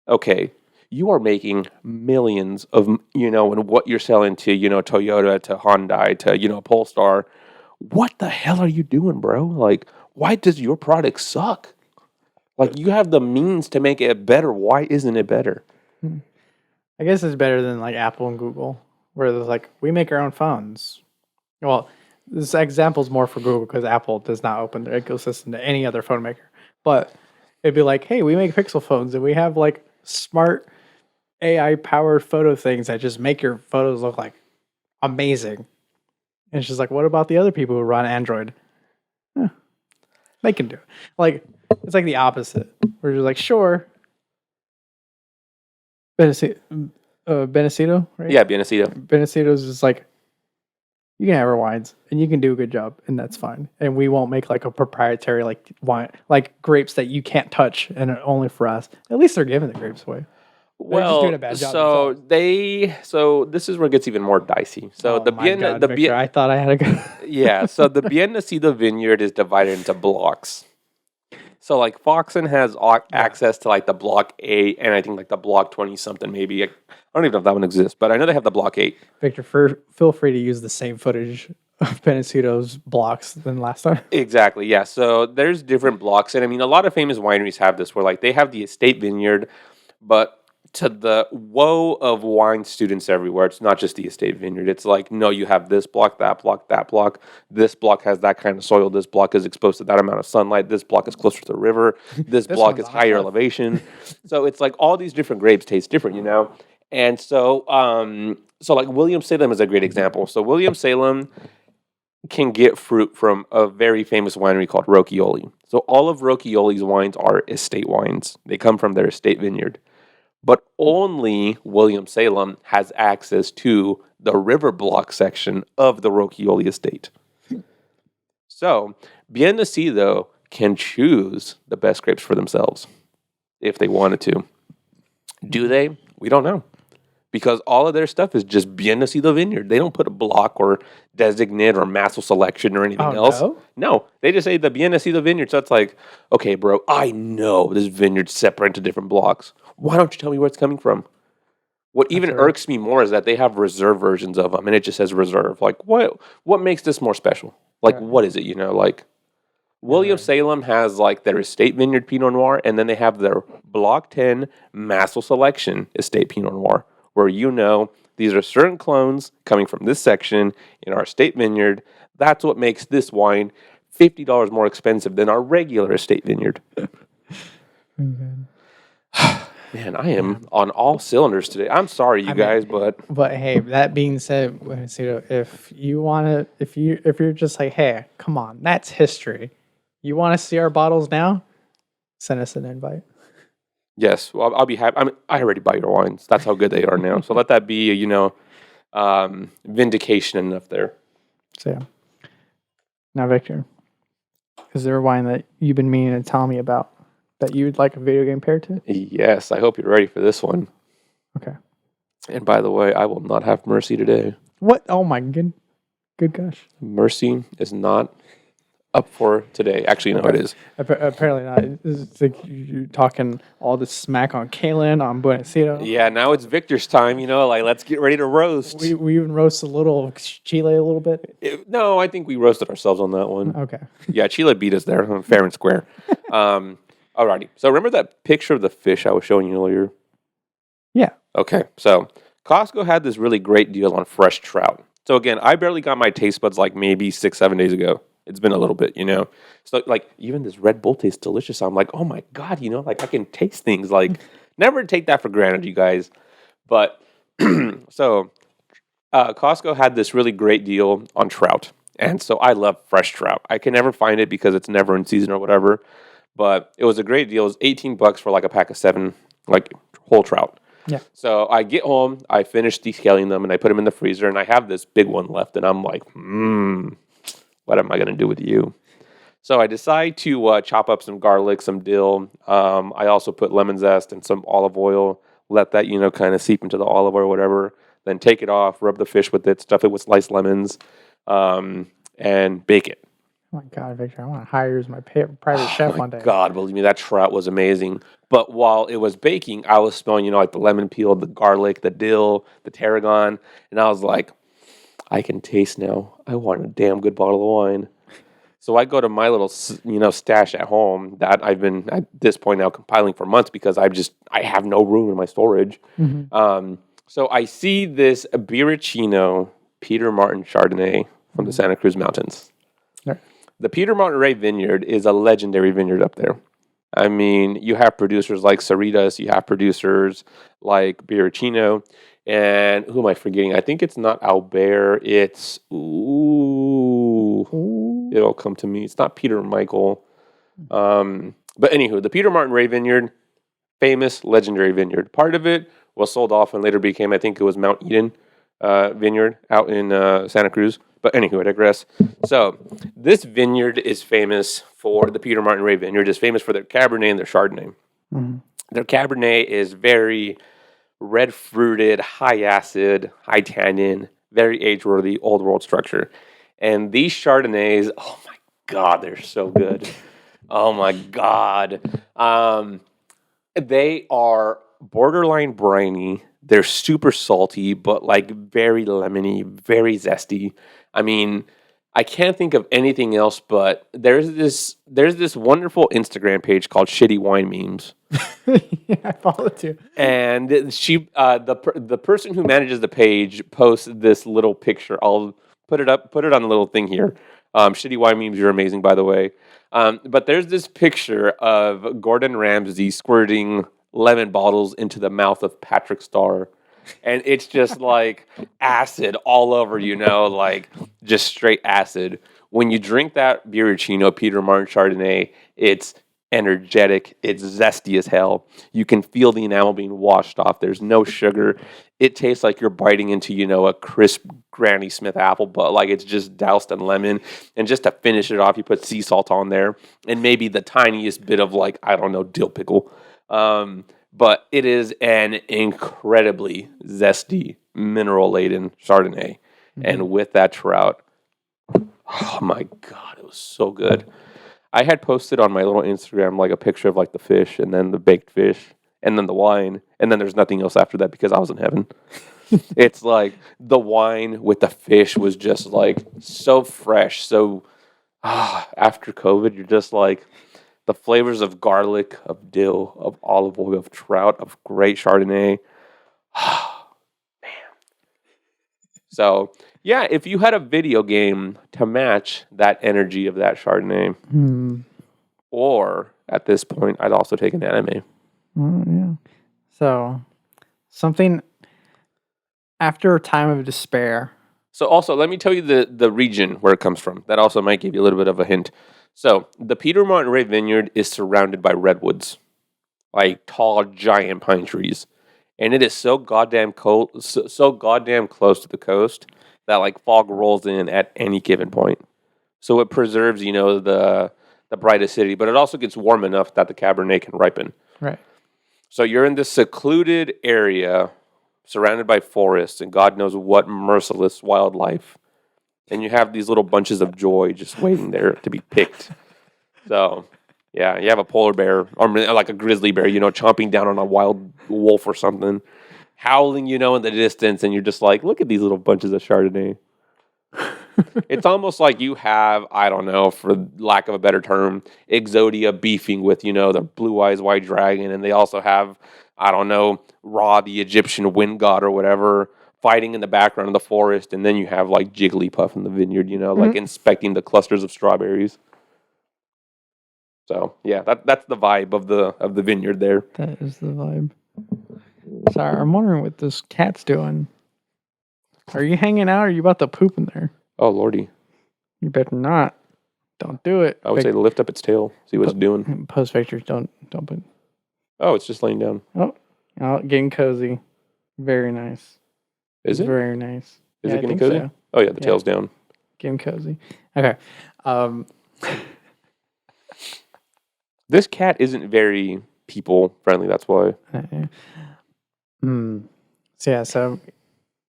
okay, you are making millions of, and what you're selling to, Toyota, to Hyundai, to, Polestar. What the hell are you doing, bro? Like, why does your product suck? Like, you have the means to make it better. Why isn't it better? I guess it's better than like Apple and Google, where there's like, we make our own phones. Well, this example is more for Google because Apple does not open their ecosystem to any other phone maker. But it'd be like, hey, we make Pixel phones and we have like smart AI powered photo things that just make your photos look like amazing. And it's just like, what about the other people who run Android? They can do it. Like, it's like the opposite. We're just like, sure. Benecito, right? Yeah, Benecito. Benecito's just like, you can have our wines and you can do a good job and that's fine. And we won't make like a proprietary like wine, like grapes that you can't touch and are only for us. At least they're giving the grapes away. They're just doing a bad job so this is where it gets even more dicey. So Victor, I thought I had a good. Yeah, so the Biennacido vineyard is divided into blocks. So like Foxen has access to like the block 8 and I think like the block 20 something maybe. I don't even know if that one exists, but I know they have the block 8. Victor, feel free to use the same footage of Benecito's blocks than last time. Exactly, yeah. So there's different blocks, and I mean a lot of famous wineries have this where like they have the estate vineyard, but to the woe of wine students everywhere, it's not just the estate vineyard. It's like, no, you have this block, that block, that block. This block has that kind of soil. This block is exposed to that amount of sunlight. This block is closer to the river. This block is higher elevation. So it's like all these different grapes taste different, And so, like William Salem is a great example. So William Salem can get fruit from a very famous winery called Rocchioli. So all of Rocchioli's wines are estate wines. They come from their estate vineyard. But only William Salem has access to the river block section of the Rocchioli estate. So, Biennacido can choose the best grapes for themselves if they wanted to. Do they? We don't know. Because all of their stuff is just Biennacido vineyard. They don't put a block or designate or master selection or anything else. No, they just say the Biennacido vineyard. So it's like, okay, bro, I know this vineyard's separate into different blocks. Why don't you tell me where it's coming from? What even irks me more is that they have reserve versions of them, and it just says reserve. Like, what makes this more special? Like, what is it, Like, William Salem has, like, their estate vineyard Pinot Noir, and then they have their Block 10 Massel Selection estate Pinot Noir, where these are certain clones coming from this section in our estate vineyard. That's what makes this wine $50 more expensive than our regular estate vineyard. Man, I am on all cylinders today. I'm sorry, guys, but hey, that being said, if you're just like, hey, come on, that's history. You want to see our bottles now? Send us an invite. Yes, well, I'll be happy. I already buy your wines. That's how good they are now. So let that be, vindication enough there. So yeah. Now, Victor, is there a wine that you've been meaning to tell me about that you'd like a video game paired to? Yes, I hope you're ready for this one. Okay. And by the way, I will not have Mercy today. What? Oh my good gosh. Mercy is not up for today. Actually, no, it is. Apparently not. It's like you're talking all this smack on Kaelyn, on Buenacito. Yeah, now it's Victor's time, like let's get ready to roast. We even roast a little Chile a little bit. No, I think we roasted ourselves on that one. Okay. Yeah, Chile beat us there, fair and square. Alrighty. So remember that picture of the fish I was showing you earlier? Yeah. Okay. So Costco had this really great deal on fresh trout. So again, I barely got my taste buds like maybe 6-7 days ago. It's been a little bit, So like even this Red Bull tastes delicious. I'm like, oh my God, like I can taste things. Like never take that for granted, you guys. But so Costco had this really great deal on trout. And so I love fresh trout. I can never find it because it's never in season or whatever. But it was a great deal. It was $18 for like a pack of 7, like whole trout. Yeah. So I get home, I finish descaling them, and I put them in the freezer, and I have this big one left, and I'm like, what am I going to do with you? So I decide to chop up some garlic, some dill. I also put lemon zest and some olive oil. Let that, kind of seep into the olive oil or whatever. Then take it off, rub the fish with it, stuff it with sliced lemons, and bake it. Oh my God, Victor, I want to hire you as my private chef one day. God, believe me, that trout was amazing. But while it was baking, I was smelling, like the lemon peel, the garlic, the dill, the tarragon. And I was like, I can taste now. I want a damn good bottle of wine. So I go to my little, stash at home that I've been at this point now compiling for months because I have no room in my storage. Mm-hmm. So I see this Birachino Peter Martin Chardonnay from the Santa Cruz Mountains. Right. The Peter Martin Ray Vineyard is a legendary vineyard up there. I mean, you have producers like Cerritos, you have producers like Birachino, and who am I forgetting? I think it's not Albert, it's, it'll come to me. It's not Peter Michael. But anywho, the Peter Martin Ray Vineyard, famous, legendary vineyard. Part of it was sold off and later became, I think it was Mount Eden Vineyard out in Santa Cruz. But anywho, I digress. So this vineyard is famous for, the Peter Martin Ray Vineyard is famous for their Cabernet and their Chardonnay. Mm-hmm. Their Cabernet is very red fruited, high acid, high tannin, very age-worthy, old world structure. And these Chardonnays, oh my God, they're so good. Oh my God. They are borderline briny. They're super salty, but like very lemony, very zesty. I mean, I can't think of anything else, but there's this wonderful Instagram page called Shitty Wine Memes. Yeah, I follow it too. And she, the person who manages the page posts this little picture. I'll put it on the little thing here. Shitty Wine Memes, you're amazing, by the way. But there's this picture of Gordon Ramsay squirting lemon bottles into the mouth of Patrick Starr. And it's just like acid all over, like just straight acid. When you drink that Birachino Peter Martin Chardonnay, it's energetic. It's zesty as hell. You can feel the enamel being washed off. There's no sugar. It tastes like you're biting into, a crisp Granny Smith apple, but like it's just doused in lemon. And just to finish it off, you put sea salt on there and maybe the tiniest bit of dill pickle. But it is an incredibly zesty, mineral-laden Chardonnay. Mm-hmm. And with that trout, oh my God, it was so good. I had posted on my little Instagram a picture of the fish and then the baked fish and then the wine. And then there's nothing else after that because I was in heaven. It's like the wine with the fish was just so fresh. So after COVID, you're just the flavors of garlic, of dill, of olive oil, of trout, of great Chardonnay. Man. So, yeah, if you had a video game to match that energy of that Chardonnay, or at this point, I'd also take an anime. Yeah. So, something after a time of despair. So, also, let me tell you the region where it comes from. That also might give you a little bit of a hint. So, the Peter Martin Ray Vineyard is surrounded by redwoods, tall, giant pine trees. And it is so goddamn cold, so goddamn close to the coast that, fog rolls in at any given point. So, it preserves, the bright acidity, but it also gets warm enough that the Cabernet can ripen. Right. So, you're in this secluded area surrounded by forests and God knows what merciless wildlife. And you have these little bunches of joy just waiting there to be picked. So, yeah, you have a polar bear or a grizzly bear, chomping down on a wild wolf or something, howling, in the distance. And you're just look at these little bunches of Chardonnay. It's almost like you have, I don't know, for lack of a better term, Exodia beefing with, the blue eyes white dragon. And they also have, I don't know, Ra, the Egyptian wind god or whatever, fighting in the background of the forest, and then you have Jigglypuff in the vineyard, inspecting the clusters of strawberries. So yeah, that's the vibe of the vineyard there. That is the vibe. Sorry, I'm wondering what this cat's doing. Are you hanging out or are you about to poop in there? Oh lordy. You better not. Don't do it. I would say lift up its tail, see what it's doing. Post Victors, don't put. Oh, it's just laying down. Oh, getting cozy. Very nice. Is it? Very nice. Is it getting cozy? So. Oh yeah, the tail's down. Getting cozy. Okay. This cat isn't very people friendly. That's why. So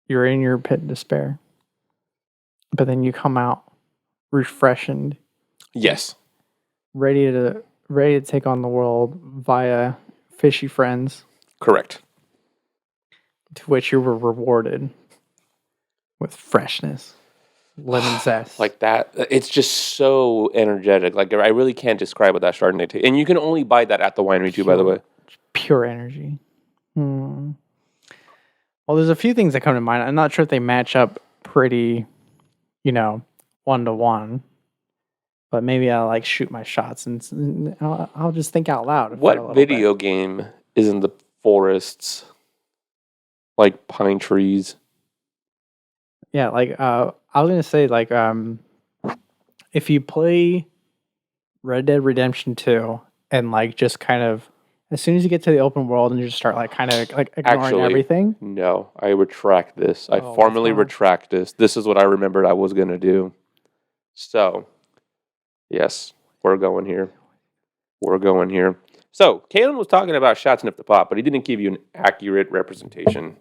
you're in your pit of despair, but then you come out refreshed. Yes. Ready to take on the world via fishy friends. Correct. To which you were rewarded with freshness, lemon zest. Like that. It's just so energetic. Like I really can't describe what that Chardonnay tastes. And you can only buy that at the winery too, by the way. Pure energy. Well, there's a few things that come to mind. I'm not sure if they match up pretty, 1-to-1. But maybe I'll shoot my shots and I'll just think out loud. What video game is in the forests? Like pine trees? Yeah, I was gonna say if you play Red Dead Redemption 2 and just kind of as soon as you get to the open world and you just start ignoring everything. No, I retract this. I formally retract this. This is what I remembered I was gonna do. So yes, we're going here. So, Kaelyn was talking about shots sniff the pot, but he didn't give you an accurate representation.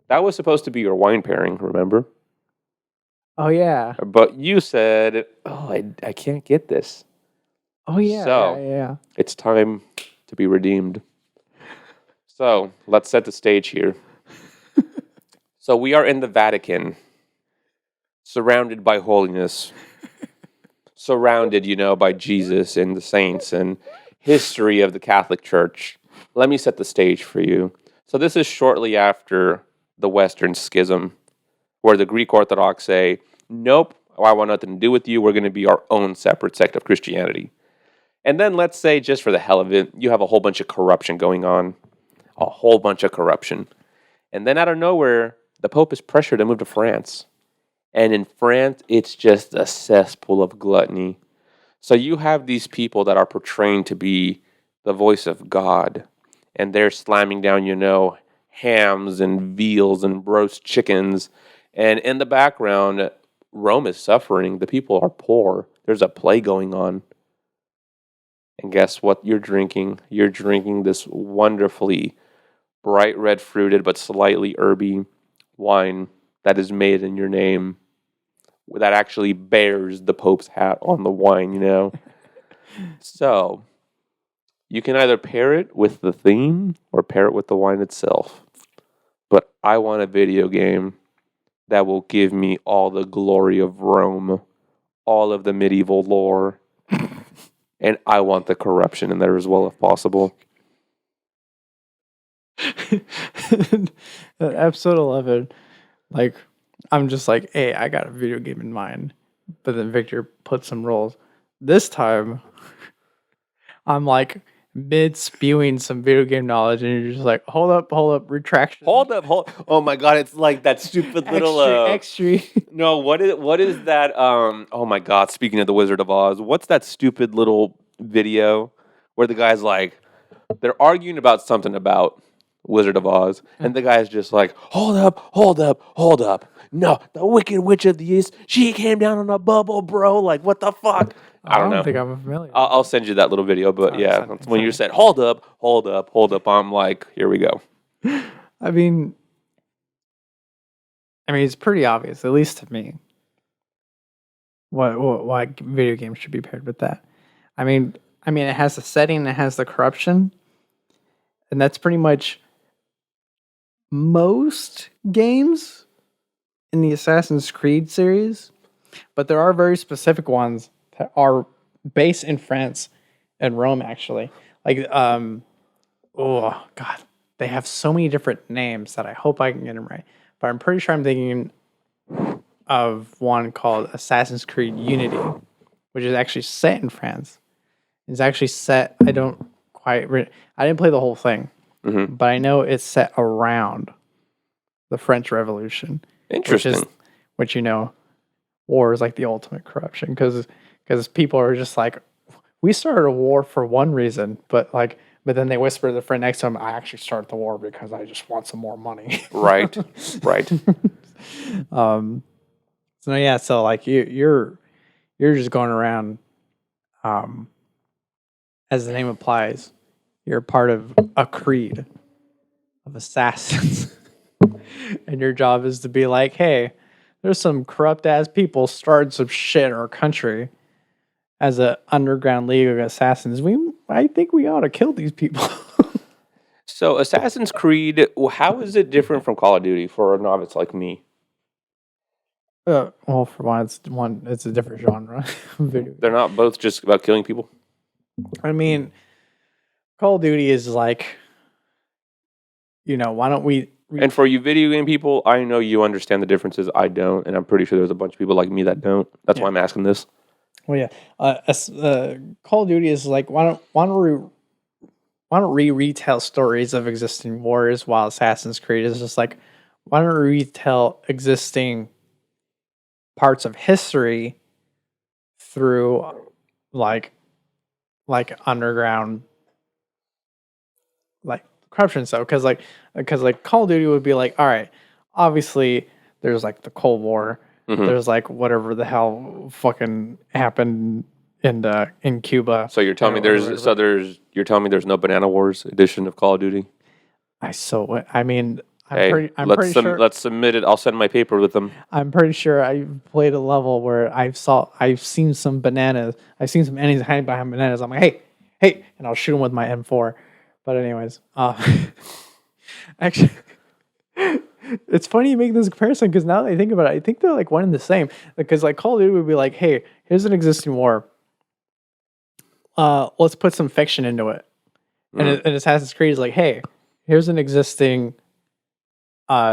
That was supposed to be your wine pairing, remember? Oh, yeah. But you said, I can't get this. Oh, yeah. So, yeah. It's time to be redeemed. So, let's set the stage here. So, we are in the Vatican, surrounded by holiness. Surrounded, by Jesus and the saints and history of the Catholic Church. Let me set the stage for you. So this is shortly after the Western Schism, where the Greek Orthodox say, nope, I want nothing to do with you. We're going to be our own separate sect of Christianity. And then let's say, just for the hell of it, you have a whole bunch of corruption going on. A whole bunch of corruption. And then out of nowhere, the Pope is pressured to move to France. And in France, it's just a cesspool of gluttony. So you have these people that are portraying to be the voice of God. And they're slamming down, hams and veals and roast chickens. And in the background, Rome is suffering. The people are poor. There's a plague going on. And guess what you're drinking? You're drinking this wonderfully bright red fruited but slightly herby wine that is made in your name. That actually bears the Pope's hat on the wine, So, you can either pair it with the theme or pair it with the wine itself. But I want a video game that will give me all the glory of Rome, all of the medieval lore, and I want the corruption in there as well if possible. Episode 11, I'm just hey, I got a video game in mind. But then Victor put some rules. This time, I'm mid-spewing some video game knowledge, and you're just hold up, retraction. Hold up. Oh my God, it's that stupid little... Extra. No, what is that? Oh my God, speaking of the Wizard of Oz, what's that stupid little video where the guy's they're arguing about something about Wizard of Oz, and the guy's just hold up. No, the Wicked Witch of the East, she came down on a bubble, bro. What the fuck? I don't know. think I'm familiar. I'll send you that little video, but when you said, hold up, I'm here we go. I mean, it's pretty obvious, at least to me, why video games should be paired with that. I mean, it has the setting, it has the corruption, and that's pretty much most games in the Assassin's Creed series, but there are very specific ones that are based in France and Rome, actually. Oh God, they have so many different names that I hope I can get them right. But I'm pretty sure I'm thinking of one called Assassin's Creed Unity, which is actually set in France. It's actually set, I didn't play the whole thing, but I know it's set around the French Revolution. Interesting. Which war is the ultimate corruption, because because people are just like, we started a war for one reason, but then they whisper to the friend next to them, I actually started the war because I just want some more money. Right. So yeah, so like you're just going around, as the name implies, you're part of a creed of assassins. And your job is to be like, hey, there's some corrupt ass people starting some shit in our country. As an underground league of assassins, I think we ought to kill these people. So Assassin's Creed, how is it different from Call of Duty for a novice like me? Well, for one, it's a different genre. They're not both just about killing people? I mean, Call of Duty is like, why don't we? And for you video game people, I know you understand the differences. I don't, and I'm pretty sure there's a bunch of people like me that don't. That's why I'm asking this. Well, yeah. Call of Duty is like, why don't we retell stories of existing wars, while Assassin's Creed is just like, why don't we retell existing parts of history through like underground like corruption stuff? Because Call of Duty would be like, all right, obviously there's like the Cold War, there's like whatever the hell fucking happened in Cuba. So you're telling me there's no Banana Wars edition of Call of Duty? I'm pretty sure. Let's submit it. I'll send my paper with them. I'm pretty sure I played a level where I've seen some bananas. I've seen some enemies hiding behind bananas. I'm like, hey, and I'll shoot them with my M4. But anyways, actually, it's funny you make this comparison because now that I think about it, I think they're like one and the same. Because like Call of Duty would be like, hey, here's an existing war. Let's put some fiction into it. And Assassin's Creed is like, hey, here's an existing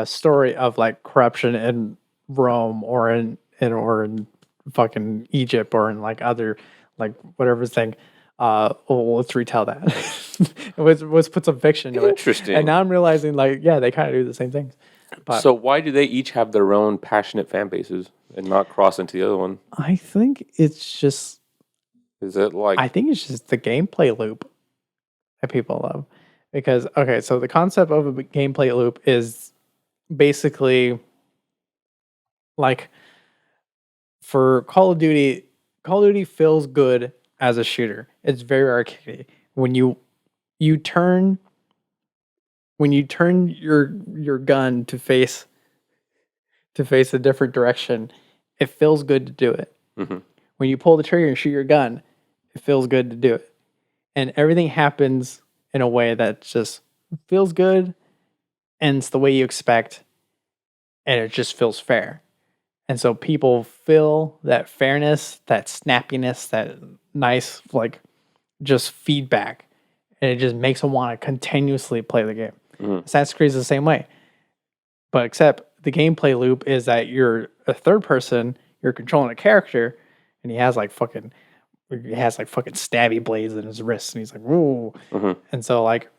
story of like corruption in Rome or in fucking Egypt or in like other like whatever thing. Let's retell that. let's put some fiction into it. Interesting. And now I'm realizing like, yeah, they kind of do the same things. But so why do they each have their own passionate fan bases and not cross into the other one? I think it's just the gameplay loop that people love. Because so the concept of a gameplay loop is basically like for Call of Duty feels good as a shooter. It's very arcadey. When you turn your gun to face a different direction, it feels good to do it. Mm-hmm. When you pull the trigger and shoot your gun, it feels good to do it. And everything happens in a way that just feels good, and it's the way you expect, and it just feels fair. And so people feel that fairness, that snappiness, that nice, like, just feedback, and it just makes them want to continuously play the game. Mm-hmm. Assassin's Creed is the same way. But except the gameplay loop is that you're a third person, you're controlling a character, and he has like fucking stabby blades in his wrists, and he's like, woo. Mm-hmm. And so like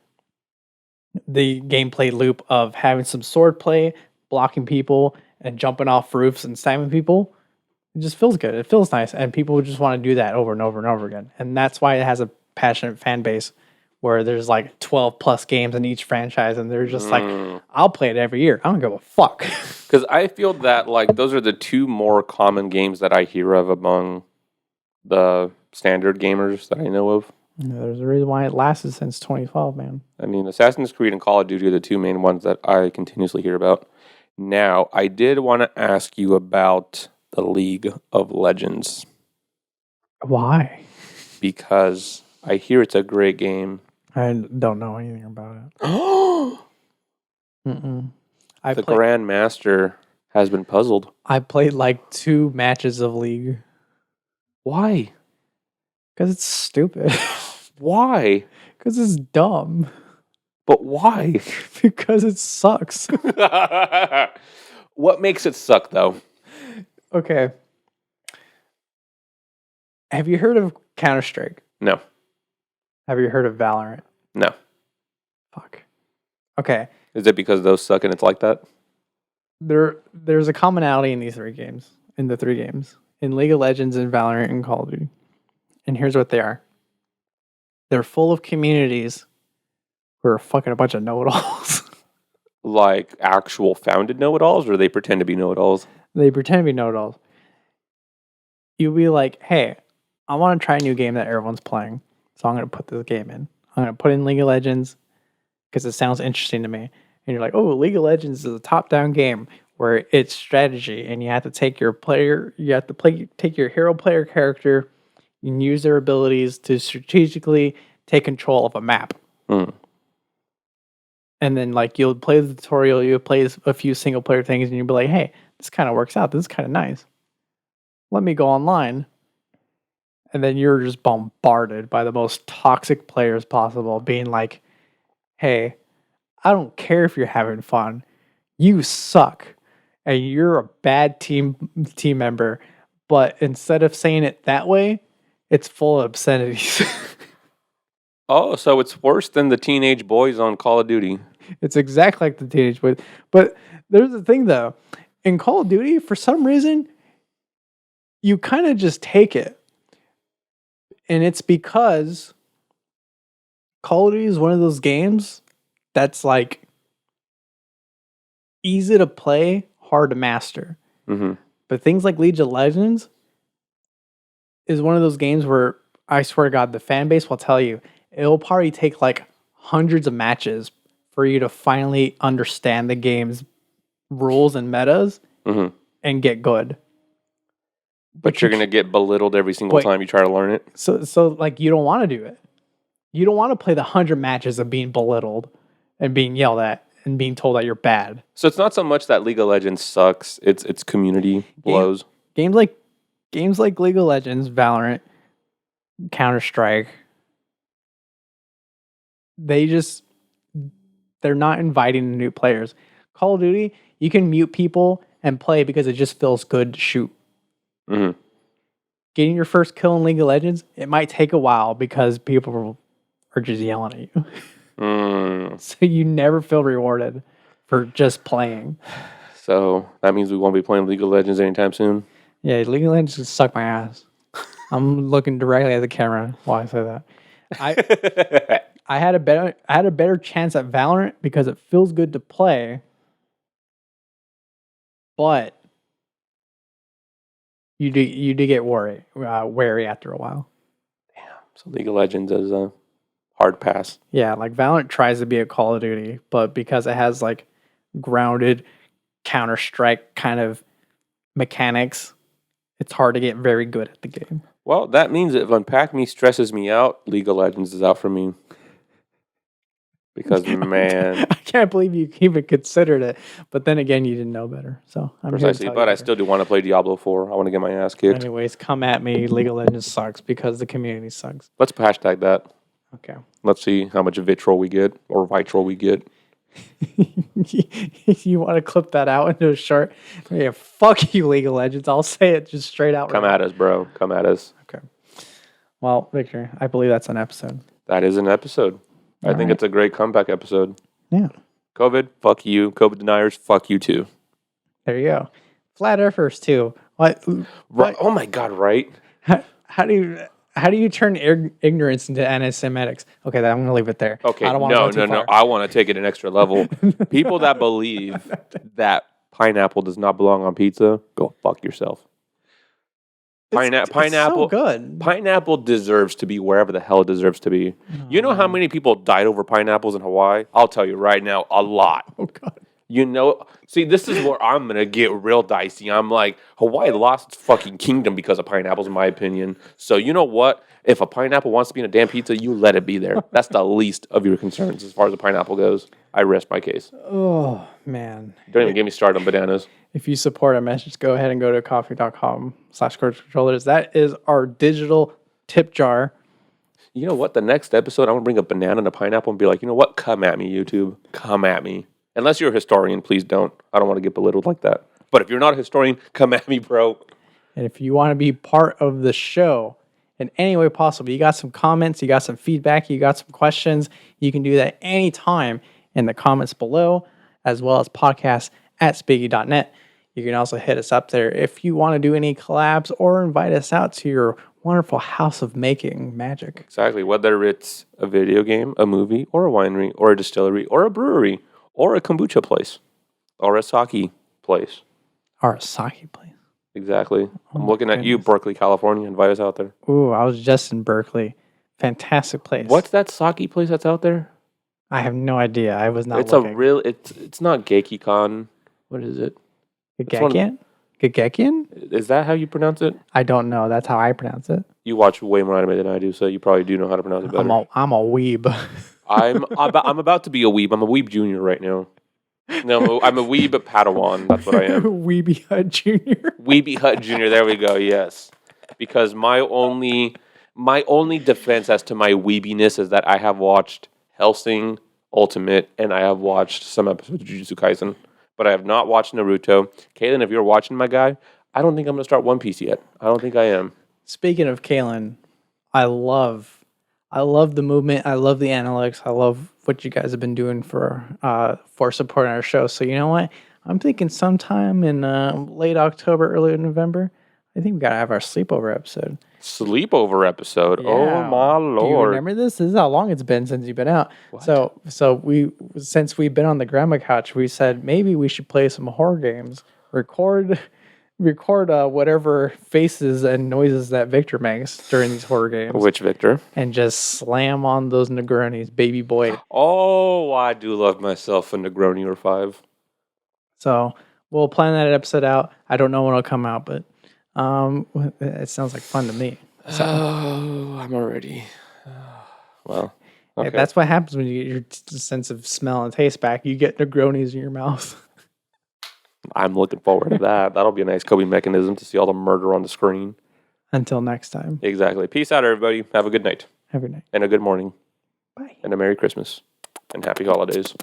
the gameplay loop of having some sword play, blocking people, and jumping off roofs and stabbing people, it just feels good. It feels nice, and people just want to do that over and over and over again. And that's why it has a passionate fan base where there's like 12 plus games in each franchise, and they're just like, I'll play it every year. I don't give a fuck. Because I feel that like those are the two more common games that I hear of among the standard gamers that I know of. There's a reason why it lasted since 2012, man. I mean, Assassin's Creed and Call of Duty are the two main ones that I continuously hear about. Now, I did want to ask you about the League of Legends. Why? Because I hear it's a great game. I don't know anything about it. The Grand Master has been puzzled. I played like 2 matches of League. Why? Because it's stupid. Why? Because it's dumb. But why? Because it sucks. What makes it suck, though? Okay. Have you heard of Counter-Strike? No. Have you heard of Valorant? No. Fuck. Okay. Is it because those suck and it's like that? There's a commonality in these 3 games. In the 3 games. in League of Legends and Valorant and Call of Duty. And here's what they are. They're full of communities who are fucking a bunch of know-it-alls. Like actual founded know-it-alls, or they pretend to be know-it-alls? They pretend to be know-it-alls. You'll be like, hey, I want to try a new game that everyone's playing. So I'm going to put this game in. I'm going to put in League of Legends because it sounds interesting to me. And you're like, oh, League of Legends is a top-down game where it's strategy, and you have to take your take your hero player character and use their abilities to strategically take control of a map. Mm. And then like you'll play the tutorial, you'll play a few single player things, and you'll be like, hey, this kind of works out. This is kind of nice. Let me go online. And then you're just bombarded by the most toxic players possible, being like, hey, I don't care if you're having fun. You suck. And you're a bad team member. But instead of saying it that way, it's full of obscenities. Oh, so it's worse than the teenage boys on Call of Duty. It's exactly like the teenage boys. But there's the thing, though. In Call of Duty, for some reason, you kind of just take it. And it's because Call of Duty is one of those games that's like easy to play, hard to master. Mm-hmm. But things like League of Legends is one of those games where I swear to God, the fan base will tell you it'll probably take like hundreds of matches for you to finally understand the game's rules and metas and get good. But you're going to get belittled every single time you try to learn it. So like you don't want to do it. You don't want to play the 100 matches of being belittled and being yelled at and being told that you're bad. So it's not so much that League of Legends sucks; it's community blows. Games like League of Legends, Valorant, Counter-Strike, they're not inviting new players. Call of Duty, you can mute people and play because it just feels good to shoot. Mm-hmm. Getting your first kill in League of Legends, it might take a while because people are just yelling at you. So you never feel rewarded for just playing. So that means we won't be playing League of Legends anytime soon? Yeah, League of Legends just suck my ass. I'm looking directly at the camera while I say that. I had a better chance at Valorant because it feels good to play, but you do get wary after a while. Damn. So League of Legends is a hard pass. Yeah, like Valorant tries to be a Call of Duty, but because it has like grounded Counter-Strike kind of mechanics, it's hard to get very good at the game. Well, that means if Unpack Me stresses me out, League of Legends is out for me. Because, man. I can't believe you even considered it. But then again, you didn't know better. So I'm precisely. But I still do want to play Diablo 4. I want to get my ass kicked. Anyways, come at me. League of Legends sucks because the community sucks. Let's hashtag that. Okay. Let's see how much vitriol we get or vitriol we get. You want to clip that out into a short? Yeah, fuck you, League of Legends. I'll say it just straight out. Come at us, bro. Come at us. Okay. Well, Victor, I believe that's an episode. That is an episode. I think it's a great comeback episode. Yeah. COVID, fuck you. COVID deniers, fuck you too. There you go. Flat earthers too. What? Oh my God! Right? How do you turn ignorance into anti-Semitics? Okay, I'm going to leave it there. Okay, I don't want to go too far. I want to take it an extra level. People that believe that pineapple does not belong on pizza, go fuck yourself. Pineapple, it's so good. Pineapple deserves to be wherever the hell it deserves to be. You know how many people died over pineapples in Hawaii? I'll tell you right now, a lot. Oh God. You know, see, this is where I'm going to get real dicey. I'm like, Hawaii lost its fucking kingdom because of pineapples, in my opinion. So you know what? If a pineapple wants to be in a damn pizza, you let it be there. That's the least of your concerns as far as a pineapple goes. I rest my case. Oh, man. Don't even get me started on bananas. If you support our message, go ahead and go to coffee.com/controllers. That is our digital tip jar. You know what? The next episode, I'm going to bring a banana and a pineapple and be like, you know what? Come at me, YouTube. Come at me. Unless you're a historian, please don't. I don't want to get belittled like that. But if you're not a historian, come at me, bro. And if you want to be part of the show in any way possible, you got some comments, you got some feedback, you got some questions, you can do that anytime in the comments below, as well as podcast@spiggy.net. You can also hit us up there if you want to do any collabs or invite us out to your wonderful house of making magic. Exactly. Whether it's a video game, a movie, or a winery, or a distillery, or a brewery, or a kombucha place, or a sake place. Or a sake place. Exactly. I'm looking at you, Berkeley, California. Invite us out there. Ooh, I was just in Berkeley. Fantastic place. What's that sake place that's out there? I have no idea. I was not It's looking. It's not Geikikon. What is it? Gigakian? Gigakian? Is that how you pronounce it? I don't know. That's how I pronounce it. You watch way more anime than I do, so you probably do know how to pronounce it better. I'm a weeb. I'm about to be a weeb. I'm a weeb junior right now. No, I'm a weeb Padawan. That's what I am. Weeby Hut Junior. Weeby Hut Junior. There we go. Yes, because my only defense as to my weebiness is that I have watched Hellsing Ultimate and I have watched some episodes of Jujutsu Kaisen, but I have not watched Naruto. Kaelyn, if you're watching, my guy, I don't think I'm gonna start One Piece yet. I don't think I am. Speaking of Kaelyn, I love the movement. I love the analytics. I love what you guys have been doing for supporting our show. So you know what? I'm thinking sometime in late October, early November, I think we gotta have our sleepover episode. Sleepover episode. Yeah. Oh my lord! Do you remember this? This is how long it's been since you've been out. What? So since we've been on the grandma couch, we said maybe we should play some horror games. Record whatever faces and noises that Victor makes during these horror games. Which Victor? And just slam on those Negronis, baby boy. Oh, I do love myself a Negroni or 5. So we'll plan that episode out. I don't know when it'll come out, but it sounds like fun to me. So, Oh, I'm already. Well, okay. that's what happens when you get your sense of smell and taste back. You get Negronis in your mouth. I'm looking forward to that. That'll be a nice coping mechanism to see all the murder on the screen. Until next time. Exactly. Peace out, everybody. Have a good night. Have a good night. And a good morning. Bye. And a Merry Christmas. And Happy Holidays.